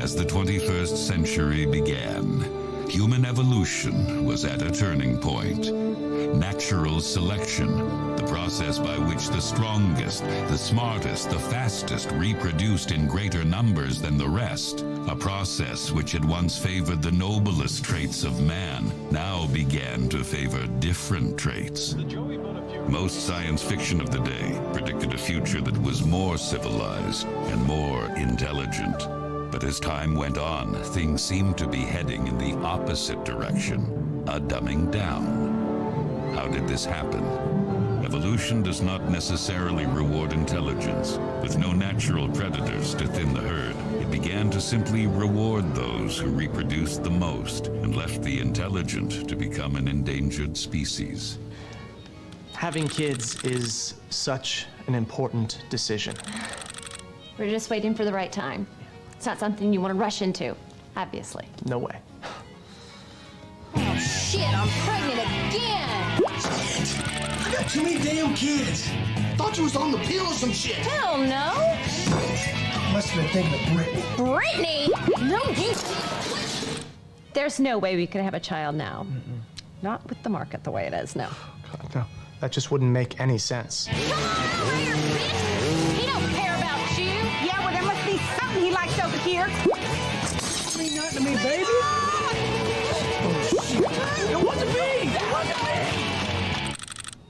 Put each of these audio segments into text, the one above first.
As the 21st century began, human evolution was at a turning point. Natural selection, the process by which the strongest, the smartest, the fastest reproduced in greater numbers than the rest, a process which had once favored the noblest traits of man, now began to favor different traits. Most science fiction of the day predicted a future that was more civilized and more intelligent. But as time went on, things seemed to be heading in the opposite direction, a dumbing down. How did this happen? Evolution does not necessarily reward intelligence. With no natural predators to thin the herd, it began to simply reward those who reproduced the most and left the intelligent to become an endangered species. Having kids is such an important decision. We're just waiting for the right time. It's not something you want to rush into, obviously. No way. Oh, shit, I'm pregnant again! I got too many damn kids. Thought you was on the pill or some shit. Hell no! Must have been thinking of Brittany. Brittany? No, you... There's no way we could have a child now. Not with the market the way it is now. God, no. That just wouldn't make any sense. Come on, fire, bitch! He don't care about you! Yeah, well, there must be something he likes over here. Ain't nothing to me, baby. It wasn't me. It wasn't me.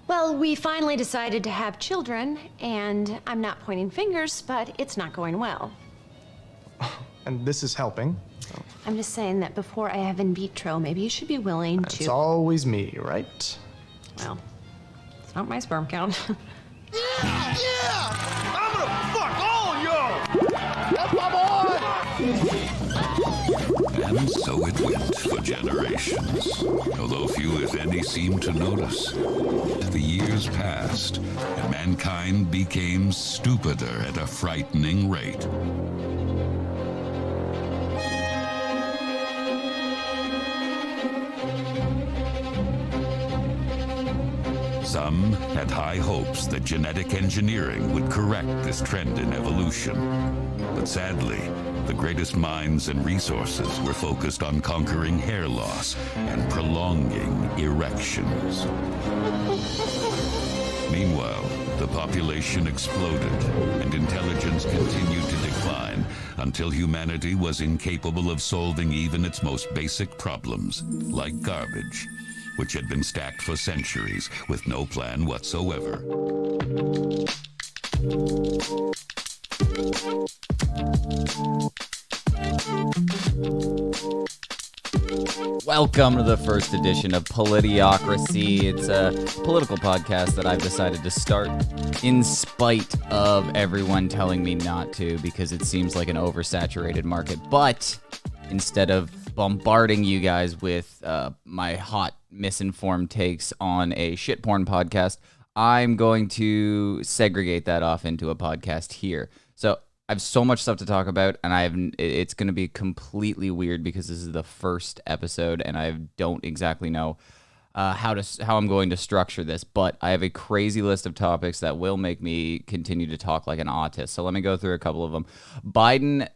Well, we finally decided to have children, and I'm not pointing fingers, but it's not going well. And this is helping. I'm just saying that before I have in vitro, maybe you should be willing to... It's always me, right? Well, it's not my sperm count. Yeah! I'm gonna fuck all of y'all! That's my boy! And so it went for generations, although few, if any, seemed to notice. The years passed, and mankind became stupider at a frightening rate. Some had high hopes that genetic engineering would correct this trend in evolution. But sadly, the greatest minds and resources were focused on conquering hair loss and prolonging erections. Meanwhile, the population exploded and intelligence continued to decline until humanity was incapable of solving even its most basic problems, like garbage, which had been stacked for centuries with no plan whatsoever. Welcome to the first edition of Politiocracy. It's a political podcast that I've decided to start in spite of everyone telling me not to, because it seems like an oversaturated market. But instead of bombarding you guys with my hot, misinformed takes on a shit porn podcast, I'm going to segregate that off into a podcast here. So I have so much stuff to talk about, and it's going to be completely weird because this is the first episode, and I don't exactly know how I'm going to structure this. But I have a crazy list of topics that will make me continue to talk like an autist. So let me go through a couple of them. Biden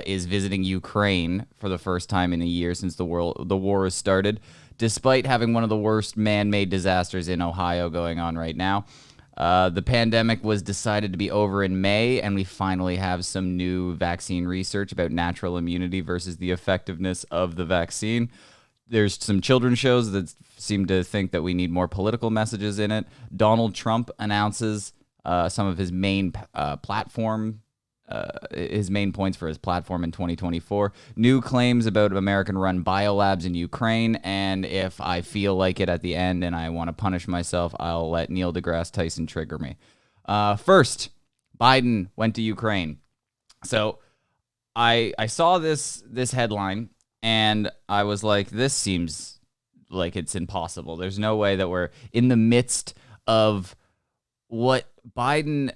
is visiting Ukraine for the first time in a year since the war has started, despite having one of the worst man-made disasters in Ohio going on right now. The pandemic was decided to be over in May, and we finally have some new vaccine research about natural immunity versus the effectiveness of the vaccine. There's some children's shows that seem to think that we need more political messages in it. Donald Trump announces some of his main his main points for his platform in 2024. New claims about American-run biolabs in Ukraine, and if I feel like it at the end and I want to punish myself, I'll let Neil deGrasse Tyson trigger me. First, Biden went to Ukraine. So I saw this headline, and I was like, this seems like it's impossible. There's no way that we're in the midst of what Biden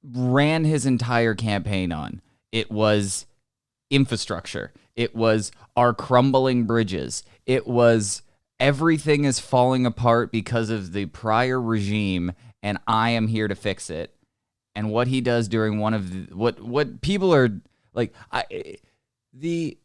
ran his entire campaign on. It was infrastructure. It was our crumbling bridges. It was everything is falling apart because of the prior regime, and I am here to fix it. And what he does during one of the, what people are like, the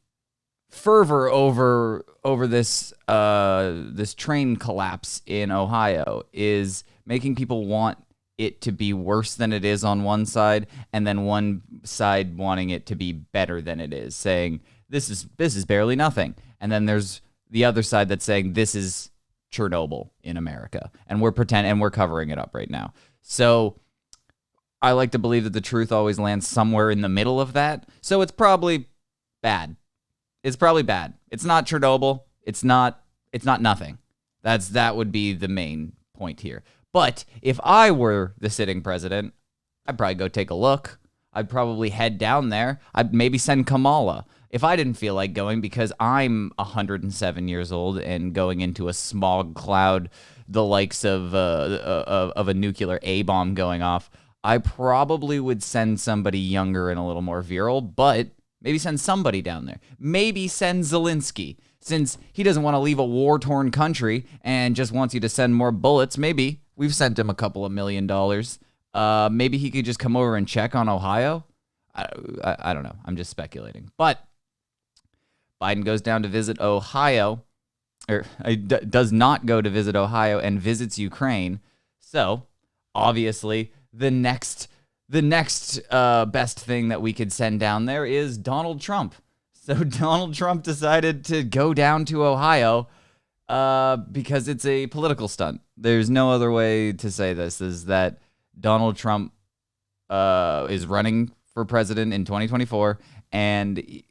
fervor over this this train collapse in Ohio is making people want it to be worse than it is on one side, and then one side wanting it to be better than it is, saying this is barely nothing. And then there's the other side that's saying this is Chernobyl in America, and we're covering it up right now. So I like to believe that the truth always lands somewhere in the middle of that. So it's probably bad. It's probably bad. It's not Chernobyl. It's not nothing. That would be the main point here. But if I were the sitting president, I'd probably go take a look. I'd probably head down there. I'd maybe send Kamala if I didn't feel like going, because I'm 107 years old and going into a smog cloud, the likes of a nuclear A-bomb going off. I probably would send somebody younger and a little more virile, but maybe send somebody down there. Maybe send Zelensky, since he doesn't want to leave a war-torn country and just wants you to send more bullets. Maybe we've sent him a couple of $1 million. Maybe he could just come over and check on Ohio. I don't know. I'm just speculating. But Biden goes down to visit Ohio, or does not go to visit Ohio and visits Ukraine. So obviously the next best thing that we could send down there is Donald Trump. So Donald Trump decided to go down to Ohio because it's a political stunt. There's no other way to say this, is that Donald Trump is running for president in 2024, and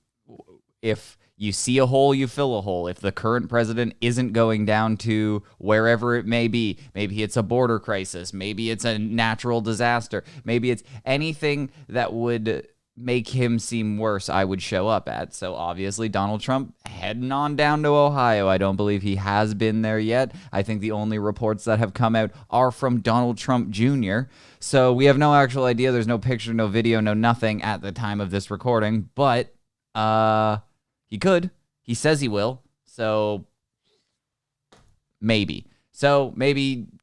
if you see a hole, you fill a hole. If the current president isn't going down to wherever it may be, maybe it's a border crisis, maybe it's a natural disaster, maybe it's anything that would make him seem worse, I would show up at. So obviously Donald Trump heading on down to Ohio. I don't believe he has been there yet. I think the only reports that have come out are from Donald Trump Jr. So we have no actual idea. There's no picture, no video, no nothing at the time of this recording, but he could. He says he will. So maybe.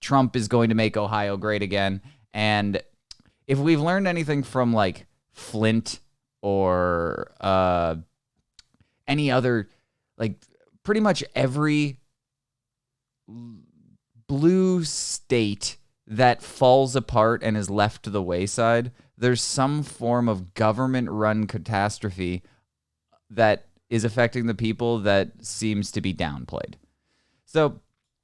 Trump is going to make Ohio great again. And if we've learned anything from like Flint or any other, like pretty much every blue state that falls apart and is left to the wayside, there's some form of government-run catastrophe that is affecting the people that seems to be downplayed. So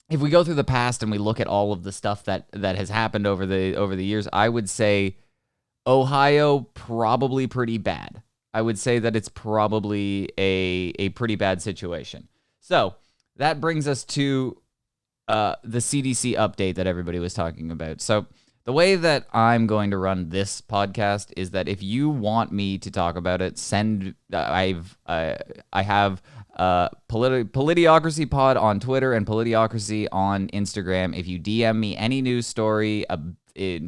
if we go through the past and we look at all of the stuff that has happened over the years, I would say Ohio, probably pretty bad. I would say that it's probably a pretty bad situation. So that brings us to the CDC update that everybody was talking about. So the way that I'm going to run this podcast is that if you want me to talk about it, I have Politiocracy Pod on Twitter and Politiocracy on Instagram. If you DM me any news story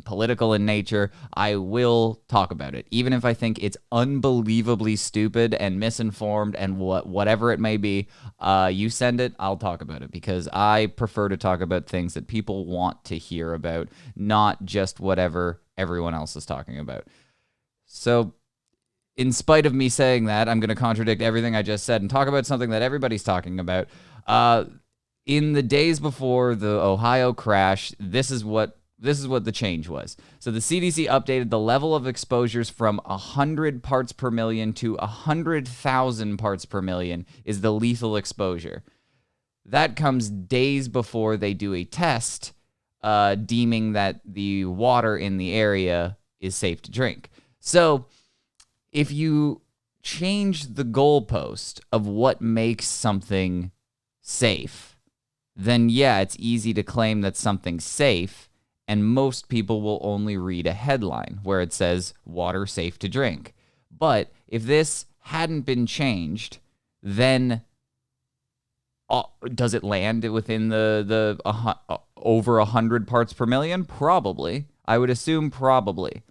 political in nature, I will talk about it, even if I think it's unbelievably stupid and misinformed and whatever it may be. You send it, I'll talk about it, because I prefer to talk about things that people want to hear about, not just whatever everyone else is talking about. So in spite of me saying that, I'm going to contradict everything I just said and talk about something that everybody's talking about. In the days before the Ohio crash, this is what the change was. So the CDC updated the level of exposures from 100 parts per million to 100,000 parts per million is the lethal exposure. That comes days before they do a test, deeming that the water in the area is safe to drink. So if you change the goalpost of what makes something safe, then yeah, it's easy to claim that something's safe. And most people will only read a headline where it says water safe to drink. But if this hadn't been changed, then does it land within the over 100 parts per million? Probably. I would assume probably.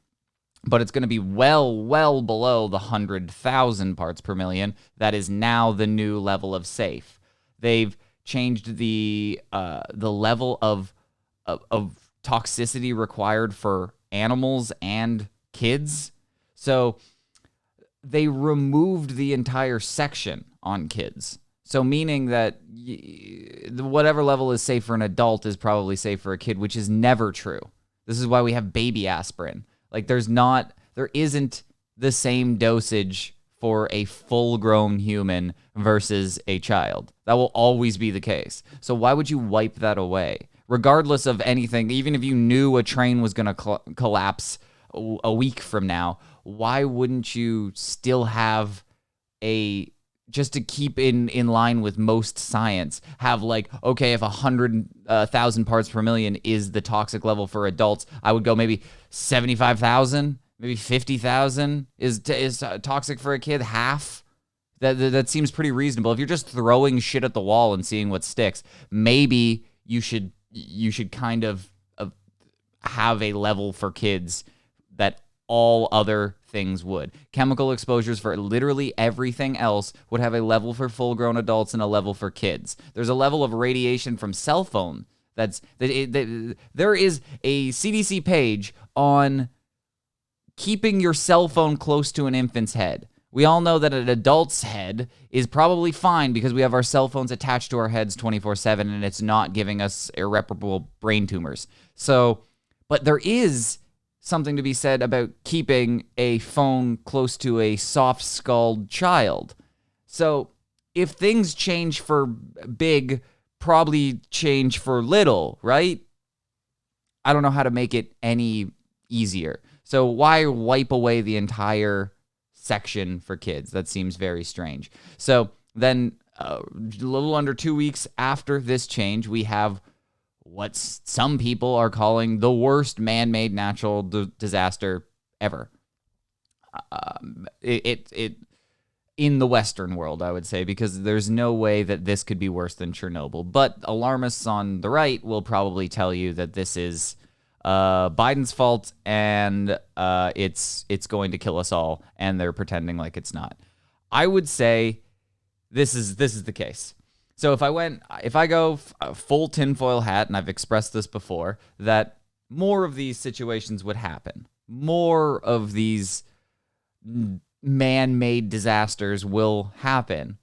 But it's going to be well below the 100,000 parts per million. That is now the new level of safe. They've changed the level of toxicity required for animals and kids. So they removed the entire section on kids. So meaning that whatever level is safe for an adult is probably safe for a kid, which is never true. This is why we have baby aspirin. Like there isn't the same dosage for a full-grown human versus a child. That will always be the case. So why would you wipe that away? Regardless of anything, even if you knew a train was going to collapse a week from now, why wouldn't you still have just to keep in line with most science, have like, okay, if 100,000 parts per million is the toxic level for adults, I would go maybe 75,000, maybe 50,000 is toxic for a kid, half. That seems pretty reasonable. If you're just throwing shit at the wall and seeing what sticks, maybe you should kind of have a level for kids that all other things would. Chemical exposures for literally everything else would have a level for full-grown adults and a level for kids. There's a level of radiation from cell phone there is a CDC page on keeping your cell phone close to an infant's head. We all know that an adult's head is probably fine because we have our cell phones attached to our heads 24/7 and it's not giving us irreparable brain tumors. So, but there is something to be said about keeping a phone close to a soft-skulled child. So if things change for big, probably change for little, right? I don't know how to make it any easier. So why wipe away the entire section for kids? That seems very strange. So then a little under 2 weeks after this change, we have what some people are calling the worst man-made natural disaster ever. It in the Western world, I would say, because there's no way that this could be worse than Chernobyl. But alarmists on the right will probably tell you that this is Biden's fault and it's going to kill us all, and they're pretending like it's not. I would say this is the case. So if I go full tinfoil hat, and I've expressed this before, that more of these situations would happen. More of these man-made disasters will happen.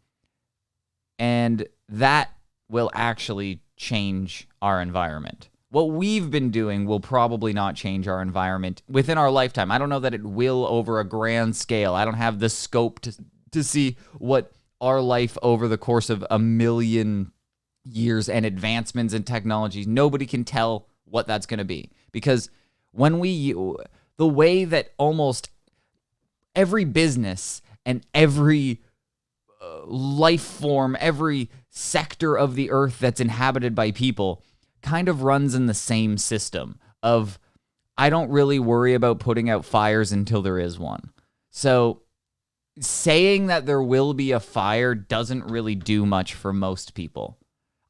And that will actually change our environment. What we've been doing will probably not change our environment within our lifetime. I don't know that it will over a grand scale. I don't have the scope to see what our life over the course of 1 million years and advancements in technology, nobody can tell what that's going to be. Because the way that almost every business and every life form, every sector of the earth that's inhabited by people kind of runs in the same system of, I don't really worry about putting out fires until there is one. So saying that there will be a fire doesn't really do much for most people.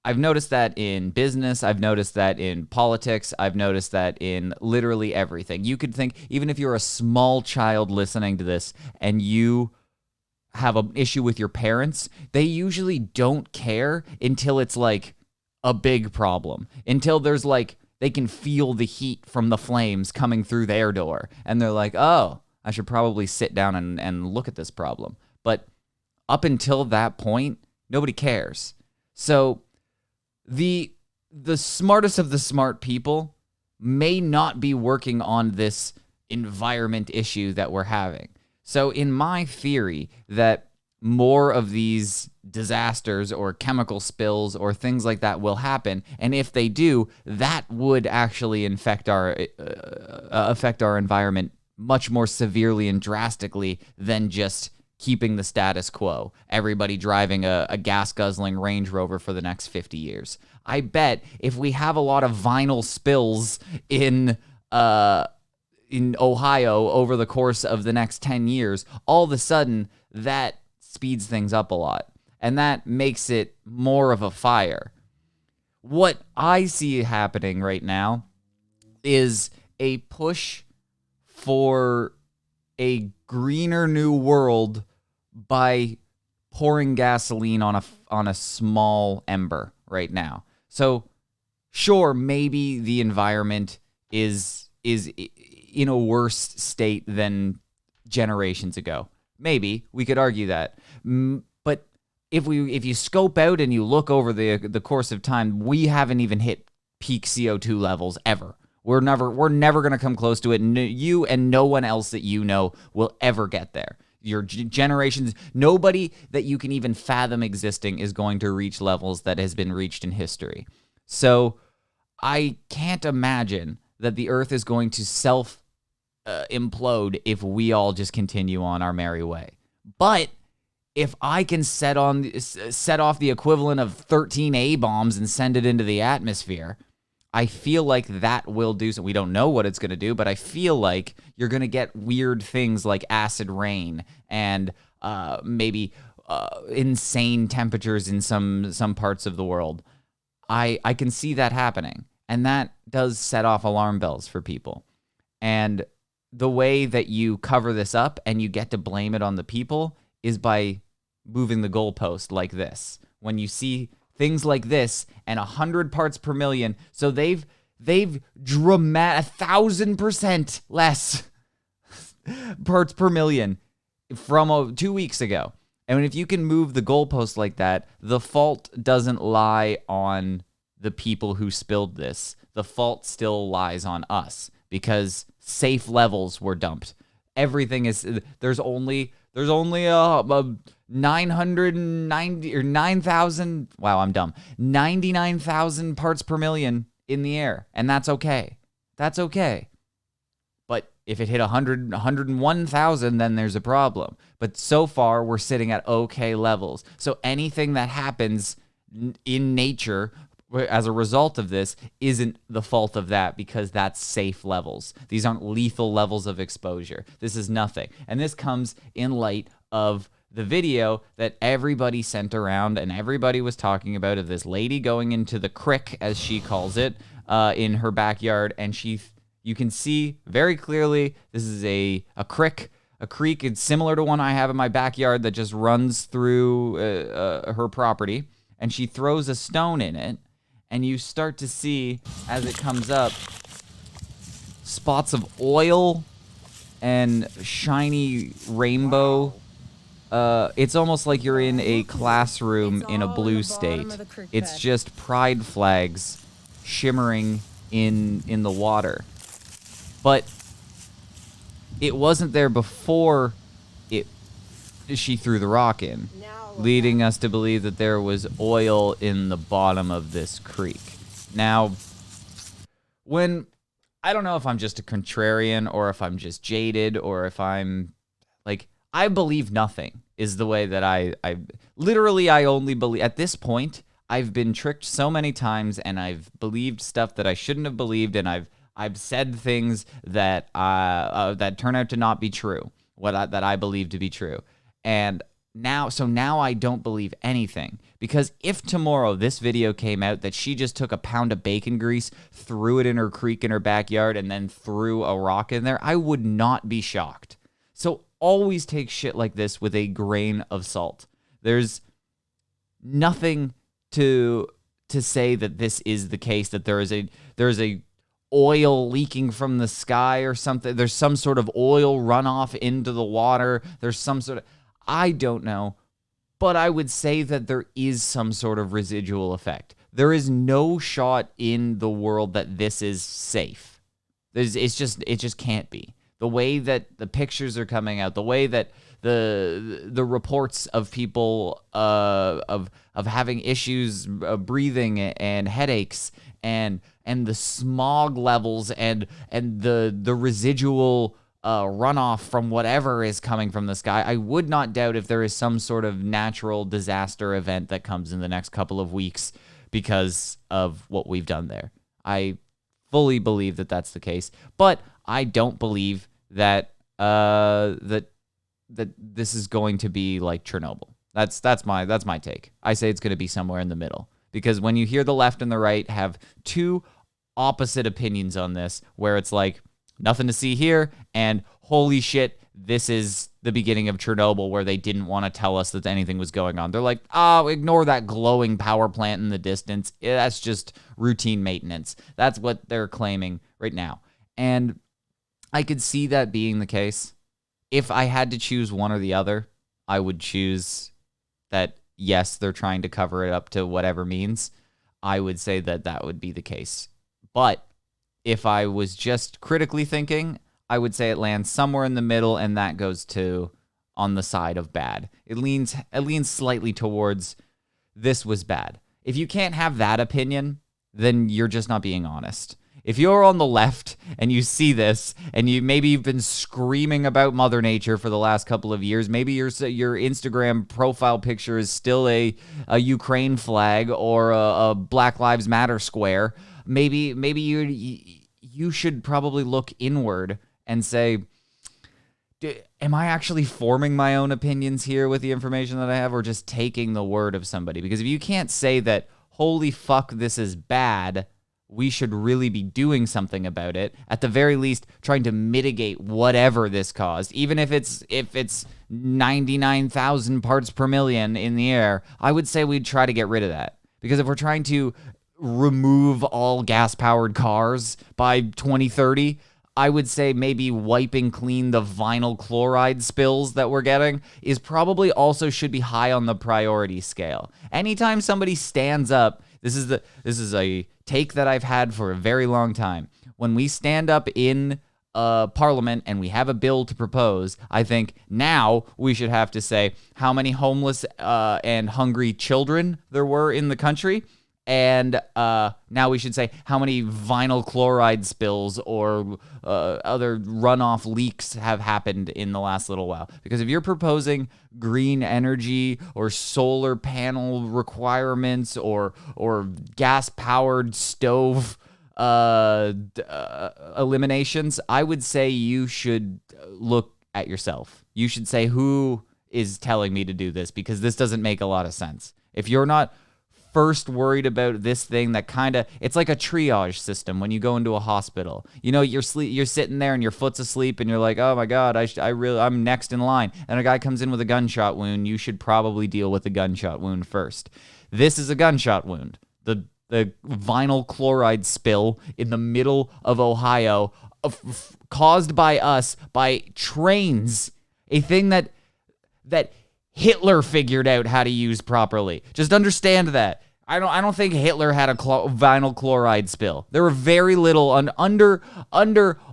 I've noticed that in business. I've noticed that in politics. I've noticed that in literally everything. You could think, even if you're a small child listening to this and you have an issue with your parents, they usually don't care until it's like a big problem, until there's like, they can feel the heat from the flames coming through their door. And they're like, oh, I should probably sit down and look at this problem. But up until that point, nobody cares. So the smartest of the smart people may not be working on this environment issue that we're having. So in my theory that more of these disasters or chemical spills or things like that will happen, and if they do, that would actually affect our environment much more severely and drastically than just keeping the status quo. Everybody driving a gas-guzzling Range Rover for the next 50 years. I bet if we have a lot of vinyl spills in Ohio over the course of the next 10 years, all of a sudden that speeds things up a lot. And that makes it more of a fire. What I see happening right now is a push for a greener new world by pouring gasoline on a small ember right now. So sure, maybe the environment is in a worse state than generations ago. Maybe we could argue that. But if you scope out and you look over the course of time, we haven't even hit peak CO2 levels ever. We're never going to come close to it. You and no one else that you know will ever get there. Your generations, nobody that you can even fathom existing is going to reach levels that has been reached in history. So I can't imagine that the Earth is going to implode if we all just continue on our merry way. But if I can set off the equivalent of 13 A-bombs and send it into the atmosphere, I feel like that will do so. We don't know what it's going to do, but I feel like you're going to get weird things like acid rain and maybe insane temperatures in some parts of the world. I can see that happening, and that does set off alarm bells for people. And the way that you cover this up and you get to blame it on the people is by moving the goalpost like this. When you see things like this and 100 parts per million, so they've 1,000% less parts per million from 2 weeks ago. And if you can move the goalpost like that, the fault doesn't lie on the people who spilled this. The fault still lies on us because safe levels were dumped. Everything is, there's only a 990 or 9,000, wow, I'm dumb, 99,000 parts per million in the air, and that's okay. That's okay. But if it hit 101,000, then there's a problem. But so far, we're sitting at okay levels. So anything that happens in nature as a result of this isn't the fault of that, because that's safe levels. These aren't lethal levels of exposure. This is nothing. And this comes in light of the video that everybody sent around and everybody was talking about, of this lady going into the crick, as she calls it, in her backyard. And you can see very clearly this is a crick. A creek. It's similar to one I have in my backyard that just runs through her property. And she throws a stone in it. And you start to see, as it comes up, spots of oil and shiny rainbow. It's almost like you're in a classroom in a blue state. It's just pride flags shimmering in the water. But it wasn't there before she threw the rock in, leading us to believe that there was oil in the bottom of this creek. Now, I don't know if I'm just a contrarian or if I'm just jaded or if I'm like, I believe nothing is the way that I only believe. At this point, I've been tricked so many times and I've believed stuff that I shouldn't have believed, and I've said things that that turn out to not be true, that I believe to be true. And now I don't believe anything, because if tomorrow this video came out that she just took a pound of bacon grease, threw it in her creek in her backyard, and then threw a rock in there, I would not be shocked. So always take shit like this with a grain of salt. There's nothing to say that this is the case, that there is a oil leaking from the sky or something. There's some sort of oil runoff into the water. There's some sort of, I don't know, but I would say that there is some sort of residual effect. There is no shot in the world that this is safe. It just can't be. The way that the pictures are coming out, the way that the reports of people of having issues breathing and headaches and the smog levels and the residual runoff from whatever is coming from the sky, I would not doubt if there is some sort of natural disaster event that comes in the next couple of weeks because of what we've done there. I fully believe that that's the case, but I don't believe that that this is going to be like Chernobyl. That's my take. I say it's going to be somewhere in the middle, because when you hear the left and the right have two opposite opinions on this, where it's like nothing to see here and holy shit, this is the beginning of Chernobyl, where they didn't want to tell us that anything was going on. They're like, oh, ignore that glowing power plant in the distance. That's just routine maintenance. That's what they're claiming right now. And I could see that being the case if I had to choose one or the other, I would choose that, yes, they're trying to cover it up to whatever means. I would say that that would be the case. But if I was just critically thinking, I would say it lands somewhere in the middle, and that goes to on the side of bad. It leans slightly towards this was bad. If you can't have that opinion, then you're just not being honest. If you're on the left and you see this, and you've been screaming about Mother Nature for the last couple of years, maybe your Instagram profile picture is still a Ukraine flag or a Black Lives Matter square. Maybe you should probably look inward and say, am I actually forming my own opinions here with the information that I have, or just taking the word of somebody? Because if you can't say that, holy fuck, this is bad, we should really be doing something about it, at the very least trying to mitigate whatever this caused, even if it's 99,000 parts per million in the air, I would say we'd try to get rid of that. Because if we're trying to remove all gas-powered cars by 2030, I would say maybe wiping clean the vinyl chloride spills that we're getting is probably also should be high on the priority scale. Anytime somebody stands up, this is a take that I've had for a very long time. When we stand up in Parliament and we have a bill to propose, I think now we should have to say how many homeless and hungry children there were in the country. And now we should say how many vinyl chloride spills or other runoff leaks have happened in the last little while. Because if you're proposing green energy or solar panel requirements or gas-powered stove eliminations, I would say you should look at yourself. You should say, who is telling me to do this? Because this doesn't make a lot of sense. If you're not first worried about this thing that it's like a triage system when you go into a hospital. You know, you're sitting there and your foot's asleep and you're like, oh my God, I'm next in line. And a guy comes in with a gunshot wound. You should probably deal with the gunshot wound first. This is a gunshot wound. The vinyl chloride spill in the middle of Ohio, caused by us, by trains, a thing that Hitler figured out how to use properly. Just understand that. I don't think Hitler had a vinyl chloride spill. There were very little under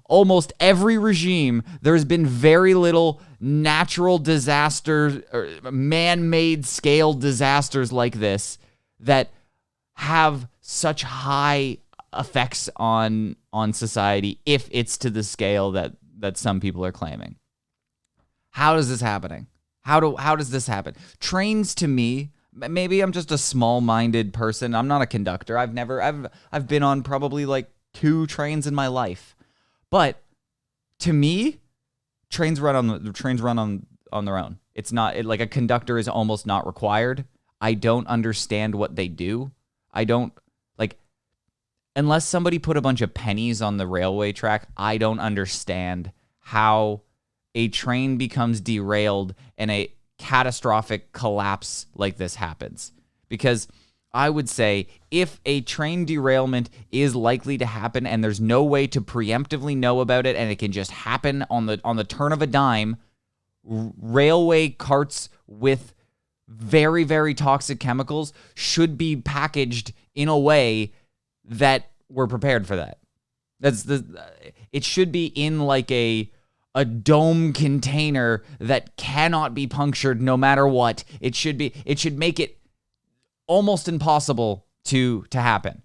almost every regime. There's been very little natural disasters or man-made scale disasters like this that have such high effects on society, if it's to the scale that some people are claiming. How is this happening? How does this happen? Trains, to me, maybe I'm just a small-minded person. I'm not a conductor. I've been on probably like 2 trains in my life. But to me, trains run on their own. It's not like a conductor is almost not required. I don't understand what they do. I don't unless somebody put a bunch of pennies on the railway track, I don't understand how a train becomes derailed and a catastrophic collapse like this happens. Because I would say if a train derailment is likely to happen and there's no way to preemptively know about it and it can just happen on the turn of a dime, railway carts with very, very toxic chemicals should be packaged in a way that we're prepared for that. It should be in like a dome container that cannot be punctured no matter what. It should make it almost impossible to happen.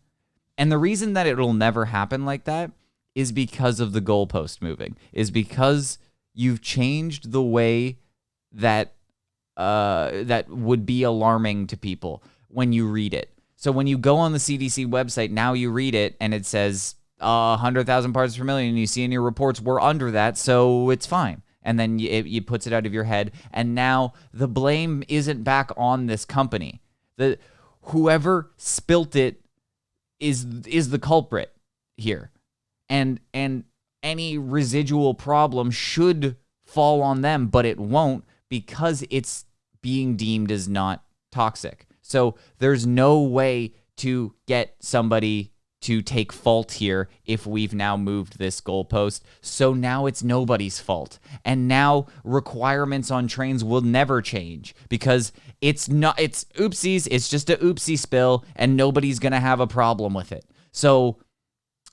And the reason that it'll never happen like that is because of the goalpost moving, is because you've changed the way that would be alarming to people when you read it. So when you go on the CDC website, now you read it and it says 100,000 parts per million, and you see in your reports we're under that, so it's fine. And then it puts it out of your head, and now the blame isn't back on this company. Whoever spilt it is the culprit here, and any residual problem should fall on them, but it won't, because it's being deemed as not toxic. So there's no way to get somebody to take fault here if we've now moved this goalpost. So now it's nobody's fault. And now requirements on trains will never change because it's oopsies. It's just a oopsie spill and nobody's going to have a problem with it. So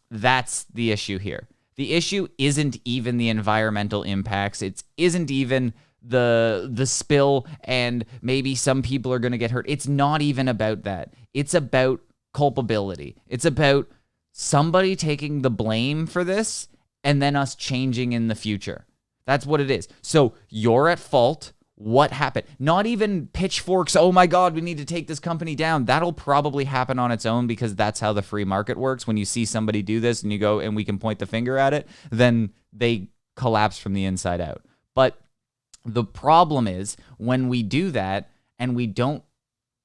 that's the issue here. The issue isn't even the environmental impacts. It isn't even the spill and maybe some people are going to get hurt. It's not even about that. It's about culpability. It's about somebody taking the blame for this and then us changing in the future. That's what it is. So you're at fault. What happened? Not even pitchforks. Oh my God, we need to take this company down. That'll probably happen on its own because that's how the free market works. When you see somebody do this and you go and we can point the finger at it, then they collapse from the inside out. But the problem is when we do that and we don't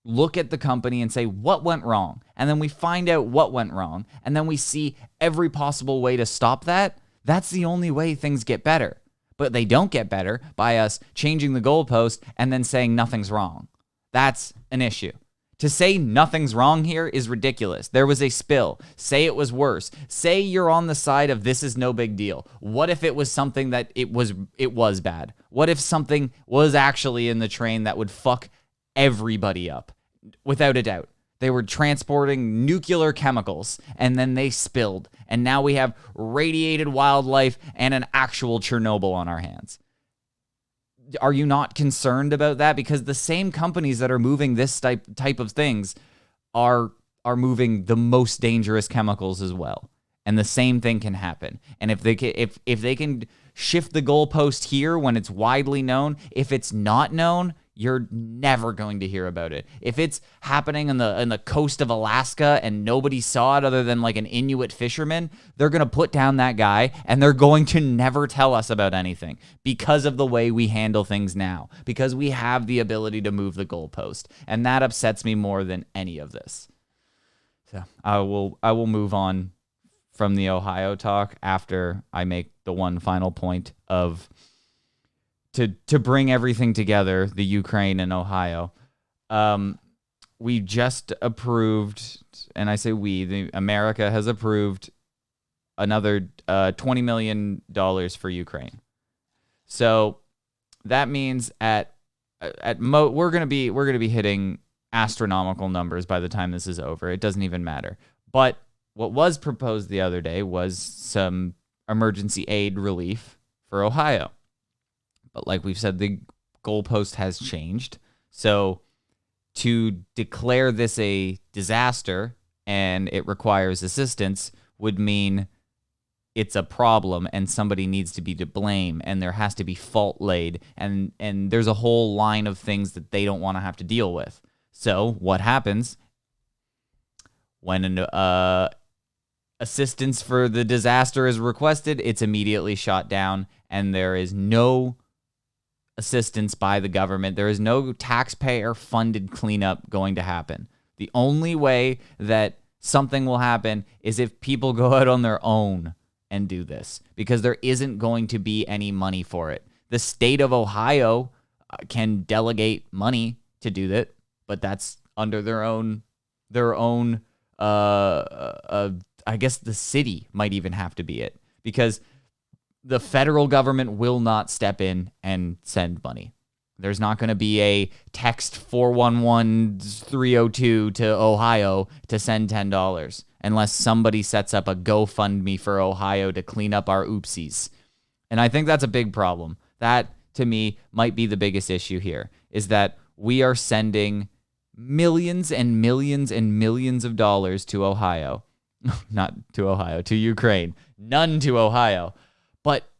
look at the company and say what went wrong, and then we find out what went wrong, and then we see every possible way to stop that, that's the only way things get better. But they don't get better by us changing the goalpost and then saying nothing's wrong. That's an issue. To say nothing's wrong here is ridiculous. There was a spill. Say it was worse. Say you're on the side of this is no big deal. What if it was something that it was bad? What if something was actually in the train that would fuck everybody up? Without a doubt. They were transporting nuclear chemicals, and then they spilled. And now we have radiated wildlife and an actual Chernobyl on our hands. Are you not concerned about that? Because the same companies that are moving this type of things are moving the most dangerous chemicals as well. And the same thing can happen. And if they can shift the goalpost here when it's widely known, if it's not known, you're never going to hear about it. If it's happening on the coast of Alaska and nobody saw it other than like an Inuit fisherman, they're going to put down that guy and they're going to never tell us about anything because of the way we handle things now, because we have the ability to move the goalpost. And that upsets me more than any of this. So I will move on from the Ohio talk after I make the one final point of to bring everything together, the Ukraine and Ohio. We just approved, and I say America has approved another $20 million for Ukraine. So that means we're gonna be hitting astronomical numbers by the time this is over. It doesn't even matter. But what was proposed the other day was some emergency aid relief for Ohio. But like we've said, the goalpost has changed. So to declare this a disaster and it requires assistance would mean it's a problem and somebody needs to be to blame and there has to be fault laid. And there's a whole line of things that they don't want to have to deal with. So what happens when an assistance for the disaster is requested? It's immediately shot down and there is no assistance by the government. There is no taxpayer-funded cleanup going to happen. The only way that something will happen is if people go out on their own and do this, because there isn't going to be any money for it. The state of Ohio can delegate money to do that, but that's under their own. I guess the city might even have to be it, because the federal government will not step in and send money. There's not going to be a text 411302 to Ohio to send $10 unless somebody sets up a GoFundMe for Ohio to clean up our oopsies. And I think that's a big problem. That, to me, might be the biggest issue here, is that we are sending millions and millions and millions of dollars to Ohio. Not to Ohio, to Ukraine. None to Ohio. But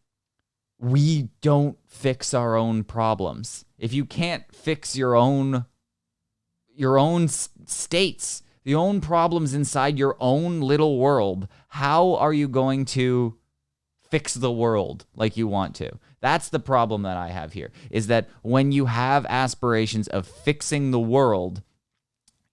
we don't fix our own problems. If you can't fix your own states, your own problems inside your own little world, how are you going to fix the world like you want to? That's the problem that I have here, is that when you have aspirations of fixing the world,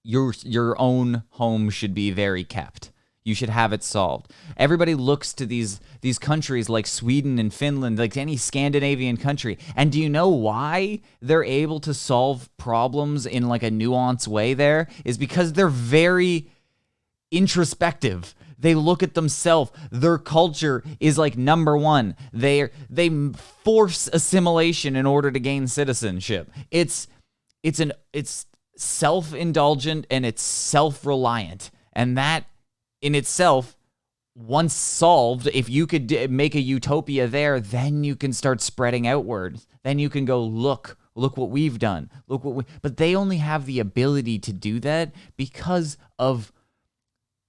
your own home should be very kept. You should have it solved. Everybody looks to these countries like Sweden and Finland, like any Scandinavian country. And do you know why they're able to solve problems in like a nuanced way there? Is because they're very introspective. They look at themselves. Their culture is like number one. They force assimilation in order to gain citizenship. It's self-indulgent and it's self-reliant. And that in itself, once solved, if you could make a utopia there, then you can start spreading outwards. Then you can go, look what we've done. But they only have the ability to do that because of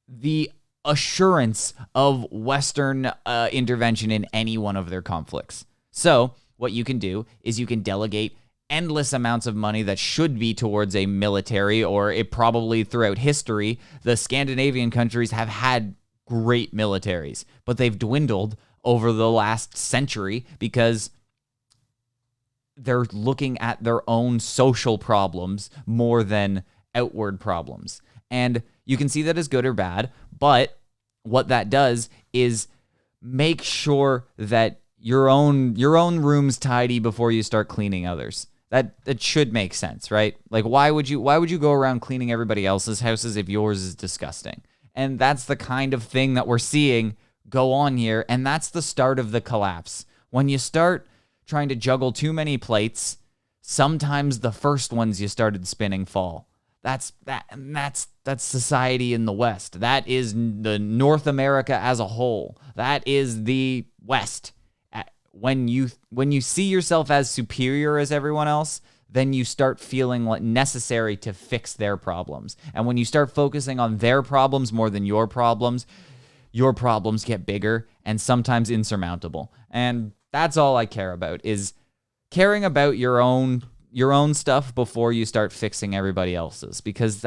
the assurance of Western intervention in any one of their conflicts. So what you can do is you can delegate endless amounts of money that should be towards a military, or it probably throughout history, the Scandinavian countries have had great militaries, but they've dwindled over the last century because they're looking at their own social problems more than outward problems. And you can see that as good or bad, but what that does is make sure that your own room's tidy before you start cleaning others. That should make sense, right? Like, why would you go around cleaning everybody else's houses if yours is disgusting? And that's the kind of thing that we're seeing go on here, and that's the start of the collapse. When you start trying to juggle too many plates, sometimes the first ones you started spinning fall. That's society in the West. That is the North America as a whole. That is the West. When you see yourself as superior as everyone else, then you start feeling like necessary to fix their problems. And when you start focusing on their problems more than your problems get bigger and sometimes insurmountable. And that's all I care about, is caring about your own stuff before you start fixing everybody else's, because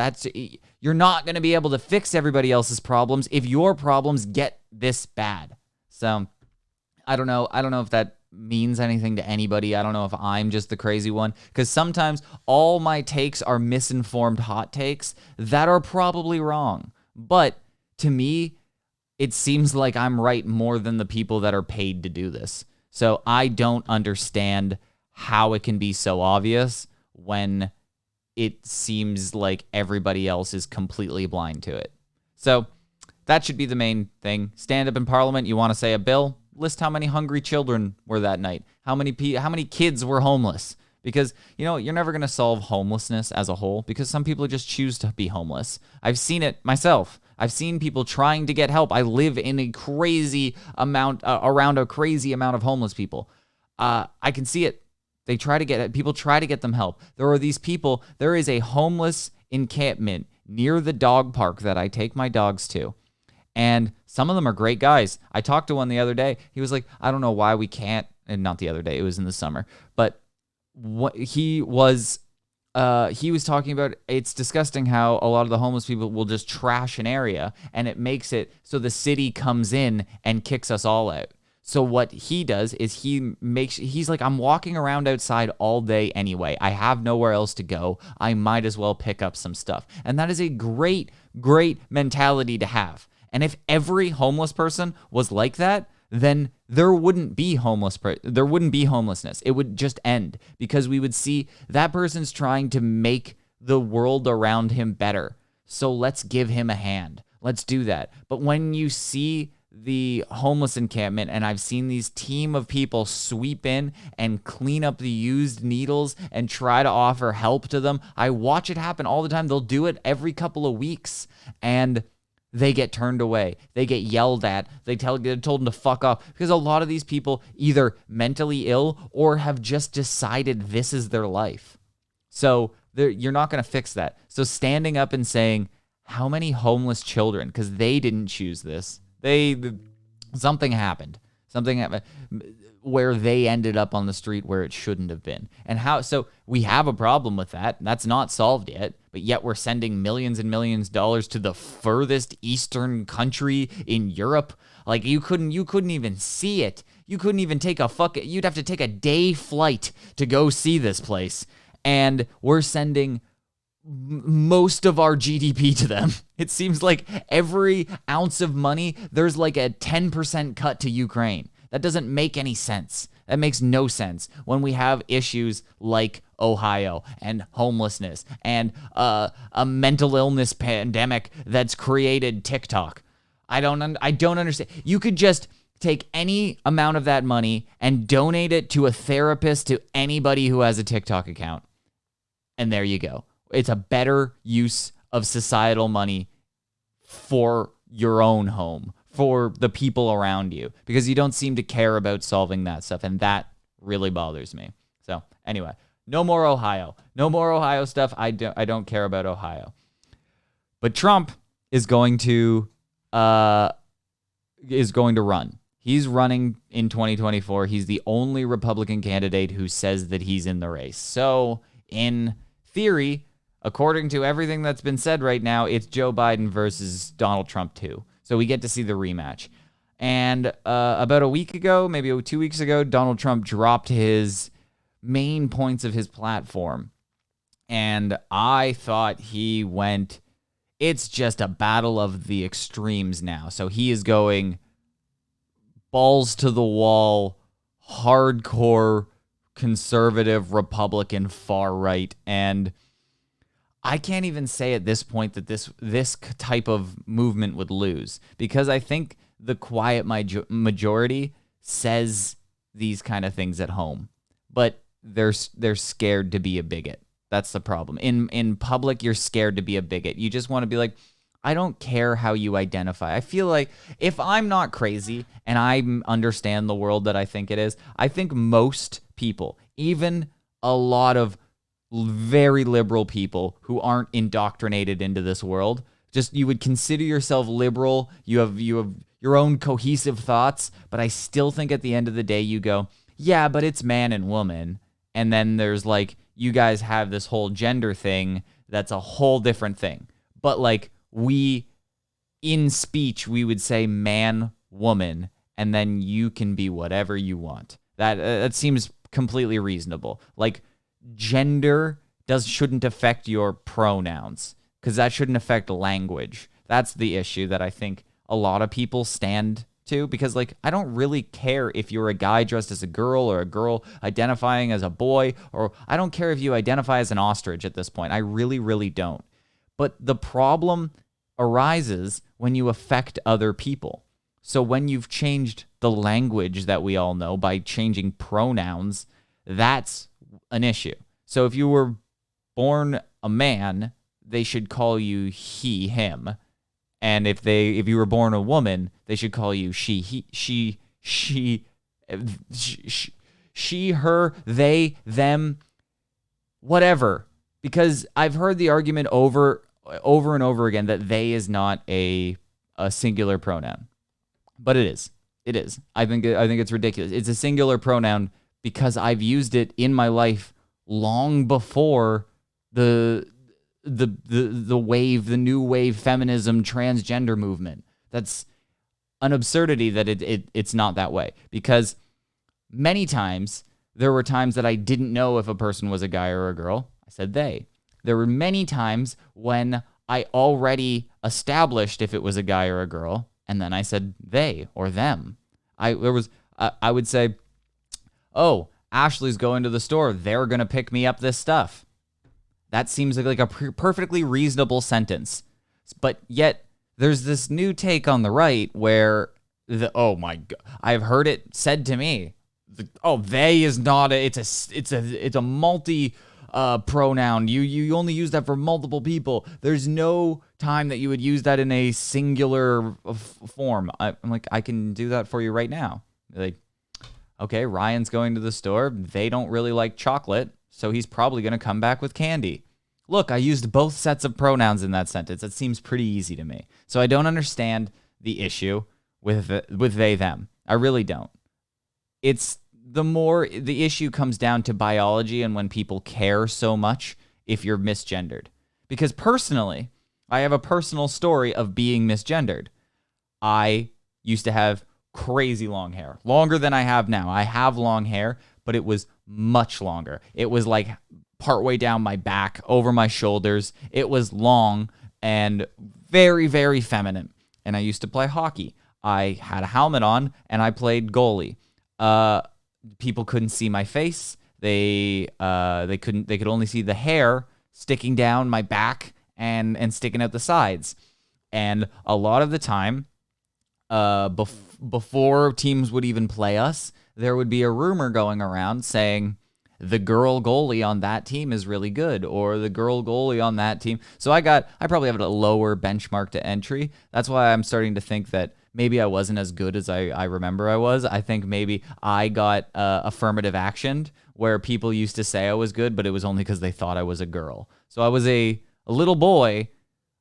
you're not going to be able to fix everybody else's problems if your problems get this bad. So I don't know if that means anything to anybody. I don't know if I'm just the crazy one, because sometimes all my takes are misinformed hot takes that are probably wrong. But to me, it seems like I'm right more than the people that are paid to do this. So I don't understand how it can be so obvious when it seems like everybody else is completely blind to it. So that should be the main thing. Stand up in Parliament. You want to say a bill? List how many hungry children were that night. How many kids were homeless? Because, you're never going to solve homelessness as a whole, because some people just choose to be homeless. I've seen it myself. I've seen people trying to get help. I live in a crazy amount, around a crazy amount of homeless people. I can see it. People try to get them help. There is a homeless encampment near the dog park that I take my dogs to. And some of them are great guys. I talked to one the other day. He was like, I don't know why we can't, and not the other day, it was in the summer. But what he was talking about, it's disgusting how a lot of the homeless people will just trash an area, and it makes it so the city comes in and kicks us all out. So what he does is he's like, I'm walking around outside all day anyway. I have nowhere else to go. I might as well pick up some stuff. And that is a great, great mentality to have. And if every homeless person was like that, then there wouldn't be homelessness. It would just end, because we would see that person's trying to make the world around him better. So let's give him a hand. Let's do that. But when you see the homeless encampment, and I've seen these team of people sweep in and clean up the used needles and try to offer help to them, I watch it happen all the time. They'll do it every couple of weeks, and they get turned away. They get yelled at. They told them to fuck off, because a lot of these people either mentally ill or have just decided this is their life. So you're not going to fix that. So standing up and saying, how many homeless children, because they didn't choose this. Something happened where they ended up on the street where it shouldn't have been. So we have a problem with that. That's not solved yet, but yet we're sending millions and millions of dollars to the furthest eastern country in Europe. Like, you couldn't even see it. You couldn't even you'd have to take a day flight to go see this place. And we're sending most of our GDP to them. It seems like every ounce of money, there's like a 10% cut to Ukraine. That doesn't make any sense. That makes no sense when we have issues like Ohio and homelessness and a mental illness pandemic that's created TikTok. I don't understand. You could just take any amount of that money and donate it to a therapist, to anybody who has a TikTok account. And there you go. It's a better use of societal money for your own home, for the people around you, because you don't seem to care about solving that stuff. And that really bothers me. So anyway, no more Ohio. No more Ohio stuff. I don't care about Ohio. But Trump is going to run. He's running in 2024. He's the only Republican candidate who says that he's in the race. So in theory, according to everything that's been said right now, it's Joe Biden versus Donald Trump too. So we get to see the rematch. And about a week ago, maybe 2 weeks ago, Donald Trump dropped his main points of his platform. And I thought he went, it's just a battle of the extremes now. So he is going balls to the wall, hardcore conservative Republican far right. And I can't even say at this point that this type of movement would lose, because I think the quiet majority says these kind of things at home, but they're scared to be a bigot. That's the problem. In public, you're scared to be a bigot. You just want to be like, I don't care how you identify. I feel like if I'm not crazy and I understand the world that I think it is, I think most people, even a lot of very liberal people who aren't indoctrinated into this world, just you would consider yourself liberal. You have your own cohesive thoughts, but I still think at the end of the day you go, yeah, but it's man and woman. And then there's like, you guys have this whole gender thing that's a whole different thing. But like, in speech, we would say man, woman, and then you can be whatever you want. That seems completely reasonable. Like, gender shouldn't affect your pronouns, because that shouldn't affect language. That's the issue that I think a lot of people stand to, because like, I don't really care if you're a guy dressed as a girl or a girl identifying as a boy, or I don't care if you identify as an ostrich at this point. I really, really don't. But the problem arises when you affect other people. So when you've changed the language that we all know by changing pronouns, that's an issue. So if you were born a man, they should call you he, him. And if you were born a woman, they should call you she, her, they, them, whatever. Because I've heard the argument over and over again that they is not a singular pronoun. But it is. It is. I think it's ridiculous. It's a singular pronoun because I've used it in my life long before the new wave feminism transgender movement. That's an absurdity that it's not that way, because many times there were times that I didn't know if a person was a guy or a girl. I said they. There were many times when I already established if it was a guy or a girl, and then I said they or them. I would say, oh, Ashley's going to the store. They're going to pick me up this stuff. That seems like a perfectly reasonable sentence. But yet there's this new take on the right where oh my God, I've heard it said to me, they is not it's a multi pronoun. You only use that for multiple people. There's no time that you would use that in a singular form. I'm like, I can do that for you right now. Like, okay, Ryan's going to the store. They don't really like chocolate, so he's probably going to come back with candy. Look, I used both sets of pronouns in that sentence. It seems pretty easy to me. So I don't understand the issue with they, them. I really don't. The issue comes down to biology and when people care so much if you're misgendered. Because personally, I have a personal story of being misgendered. I used to have crazy long hair, longer than I have now. I have long hair, but it was much longer. It was like partway down my back, over my shoulders. It was long and very, very feminine. And I used to play hockey. I had a helmet on and I played goalie. people couldn't see my face. They could only see the hair sticking down my back and sticking out the sides. And a lot of the time, before teams would even play us, there would be a rumor going around saying the girl goalie on that team is really good, or the girl goalie on that team. So I probably have a lower benchmark to entry. That's why I'm starting to think that maybe I wasn't as good as I remember I was. I think maybe I got affirmative actioned, where people used to say I was good, but it was only because they thought I was a girl. So I was a little boy,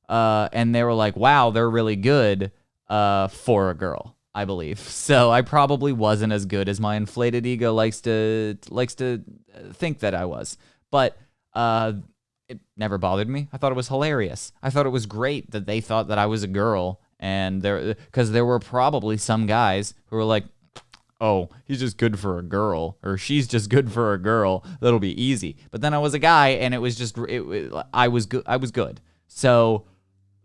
and they were like, wow, they're really good for a girl, I believe. So I probably wasn't as good as my inflated ego likes to think that I was. But it never bothered me. I thought it was hilarious. I thought it was great that they thought that I was a girl, and because there were probably some guys who were like, oh, he's just good for a girl, or she's just good for a girl. That'll be easy. But then I was a guy, and it was just I was good. I was good. So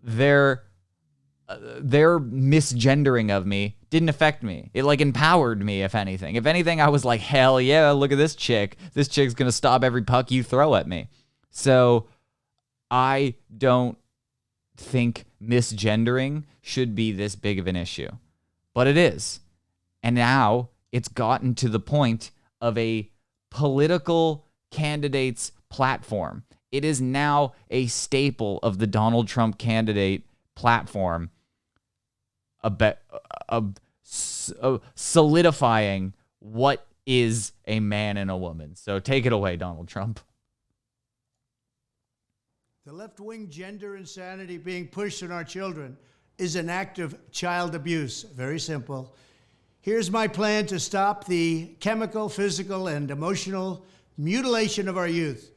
their misgendering of me didn't affect me. It like empowered me, if anything. If anything, I was like, hell yeah, look at this chick. This chick's gonna stop every puck you throw at me. So I don't think misgendering should be this big of an issue. But it is. And now it's gotten to the point of a political candidate's platform. It is now a staple of the Donald Trump candidate platform, solidifying what is a man and a woman. So take it away, Donald Trump. The left-wing gender insanity being pushed on our children is an act of child abuse. Very simple. Here's my plan to stop the chemical, physical, and emotional mutilation of our youth.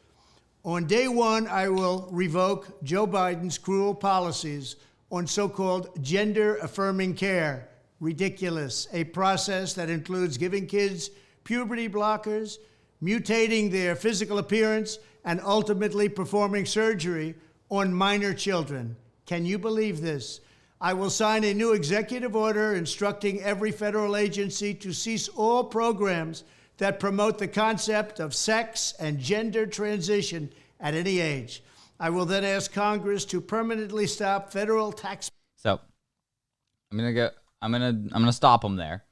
On day one, I will revoke Joe Biden's cruel policies on so-called gender-affirming care. Ridiculous. A process that includes giving kids puberty blockers, mutating their physical appearance, and ultimately performing surgery on minor children. Can you believe this? I will sign a new executive order instructing every federal agency to cease all programs that promote the concept of sex and gender transition at any age. I will then ask Congress to permanently stop federal tax. So I'm gonna stop them there.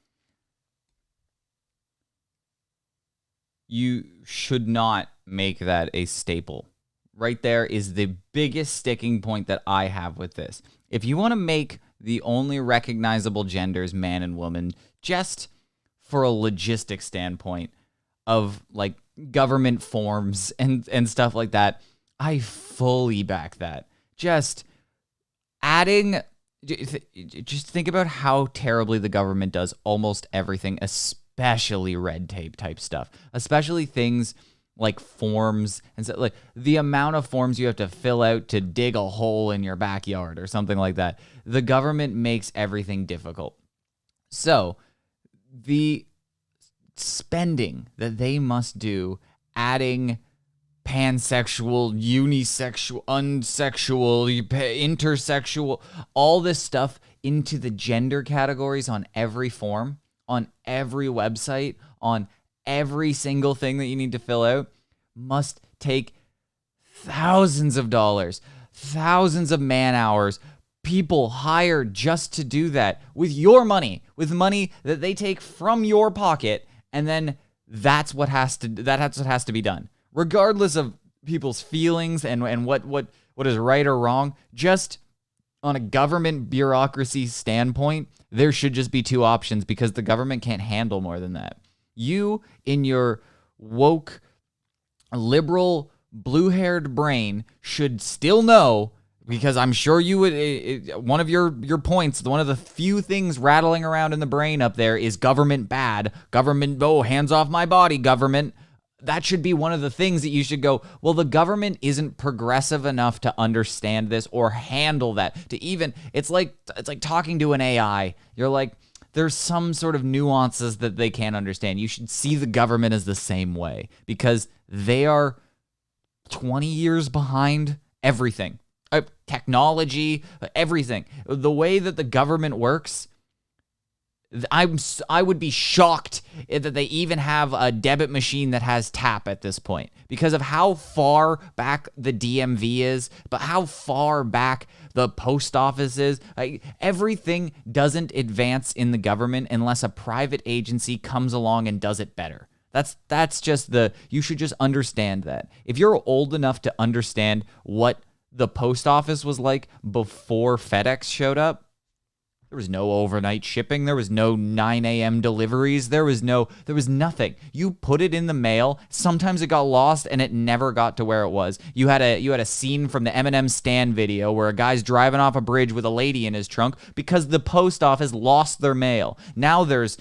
You should not make that a staple. Right there is the biggest sticking point that I have with this. If you want to make the only recognizable genders man and woman, just for a logistic standpoint of like government forms and stuff like that, I fully back that. Just adding, just think about how terribly the government does almost everything, especially red tape type stuff, especially things like forms, and so like the amount of forms you have to fill out to dig a hole in your backyard or something like that. The government makes everything difficult. So the spending that they must do, adding pansexual, unisexual, unsexual, intersexual, all this stuff into the gender categories on every form, on every website, on every single thing that you need to fill out, must take thousands of dollars, thousands of man hours, people hired just to do that with your money, with money that they take from your pocket, and then that's what has to be done, regardless of people's feelings and what is right or wrong. Just on a government bureaucracy standpoint, there should just be two options, because the government can't handle more than that. You, in your woke, liberal, blue-haired brain, should still know, because I'm sure you would, one of your points, one of the few things rattling around in the brain up there is government bad. Government, oh, hands off my body, government. That should be one of the things that you should go, well, the government isn't progressive enough to understand this or handle that. To even, it's like talking to an AI. You're like, there's some sort of nuances that they can't understand. You should see the government as the same way, because they are 20 years behind everything. Technology, everything. The way that the government works, I would be shocked that they even have a debit machine that has tap at this point because of how far back the DMV is, but how far back the post office is. Like, everything doesn't advance in the government unless a private agency comes along and does it better. That's just you should just understand that. If you're old enough to understand what the post office was like before FedEx showed up, there was no overnight shipping. There was no 9 a.m. deliveries. There was nothing. You put it in the mail. Sometimes it got lost and it never got to where it was. You had a scene from the Eminem Stan video where a guy's driving off a bridge with a lady in his trunk because the post office lost their mail. Now there's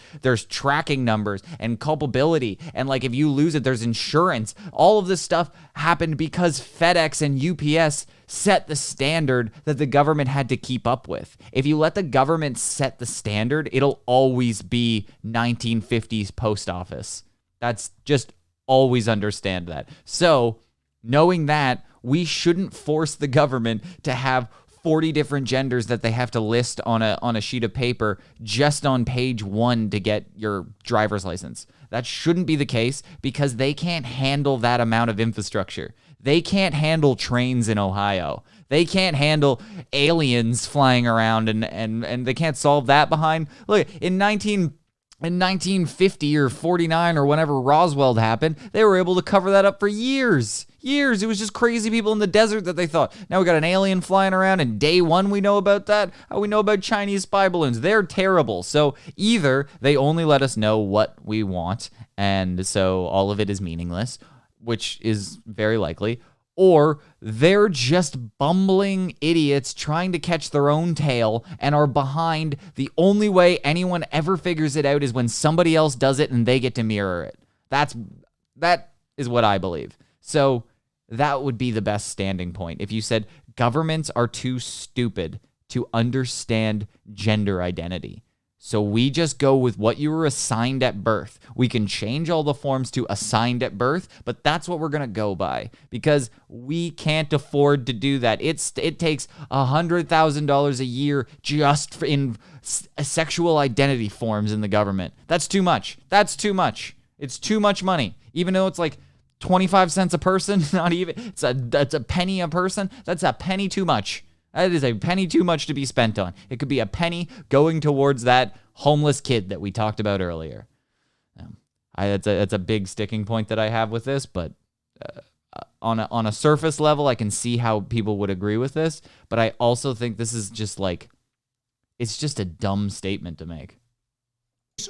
tracking numbers and culpability, and like if you lose it, there's insurance. All of this stuff happened because FedEx and UPS set the standard that the government had to keep up with. If you let the government set the standard, it'll always be 1950s post office. That's just always understand that. So, knowing that, we shouldn't force the government to have 40 different genders that they have to list on a sheet of paper just on page 1 to get your driver's license. That shouldn't be the case because they can't handle that amount of infrastructure. They can't handle trains in Ohio. They can't handle aliens flying around and they can't solve that behind. Look, in 1950 or 49 or whenever Roswell happened, they were able to cover that up for years. It was just crazy people in the desert that they thought. Now we got an alien flying around, and day one we know about that. How we know about Chinese spy balloons? They're terrible. So either they only let us know what we want, and so all of it is meaningless, which is very likely, or they're just bumbling idiots trying to catch their own tail and are behind. The only way anyone ever figures it out is when somebody else does it and they get to mirror it. That is what I believe. So that would be the best standing point. If you said governments are too stupid to understand gender identity, so we just go with what you were assigned at birth. We can change all the forms to assigned at birth, but that's what we're going to go by because we can't afford to do that. It takes $100,000 a year just in sexual identity forms in the government. That's too much. It's too much money. Even though it's like 25 cents a person, not even. That's a penny a person. That's a penny too much. That is a penny too much to be spent on. It could be a penny going towards that homeless kid that we talked about earlier. That's a big sticking point that I have with this, but on a surface level, I can see how people would agree with this, but I also think this is just like, it's just a dumb statement to make.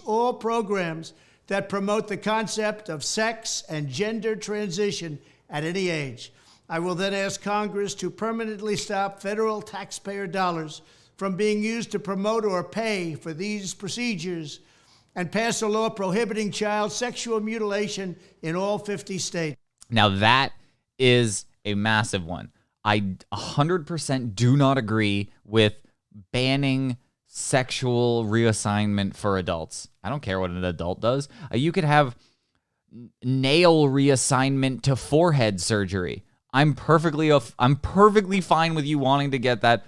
All programs that promote the concept of sex and gender transition at any age. I will then ask Congress to permanently stop federal taxpayer dollars from being used to promote or pay for these procedures and pass a law prohibiting child sexual mutilation in all 50 states. Now that is a massive one. I 100% do not agree with banning sexual reassignment for adults. I don't care what an adult does. You could have nail reassignment to forehead surgery. I'm perfectly fine with you wanting to get that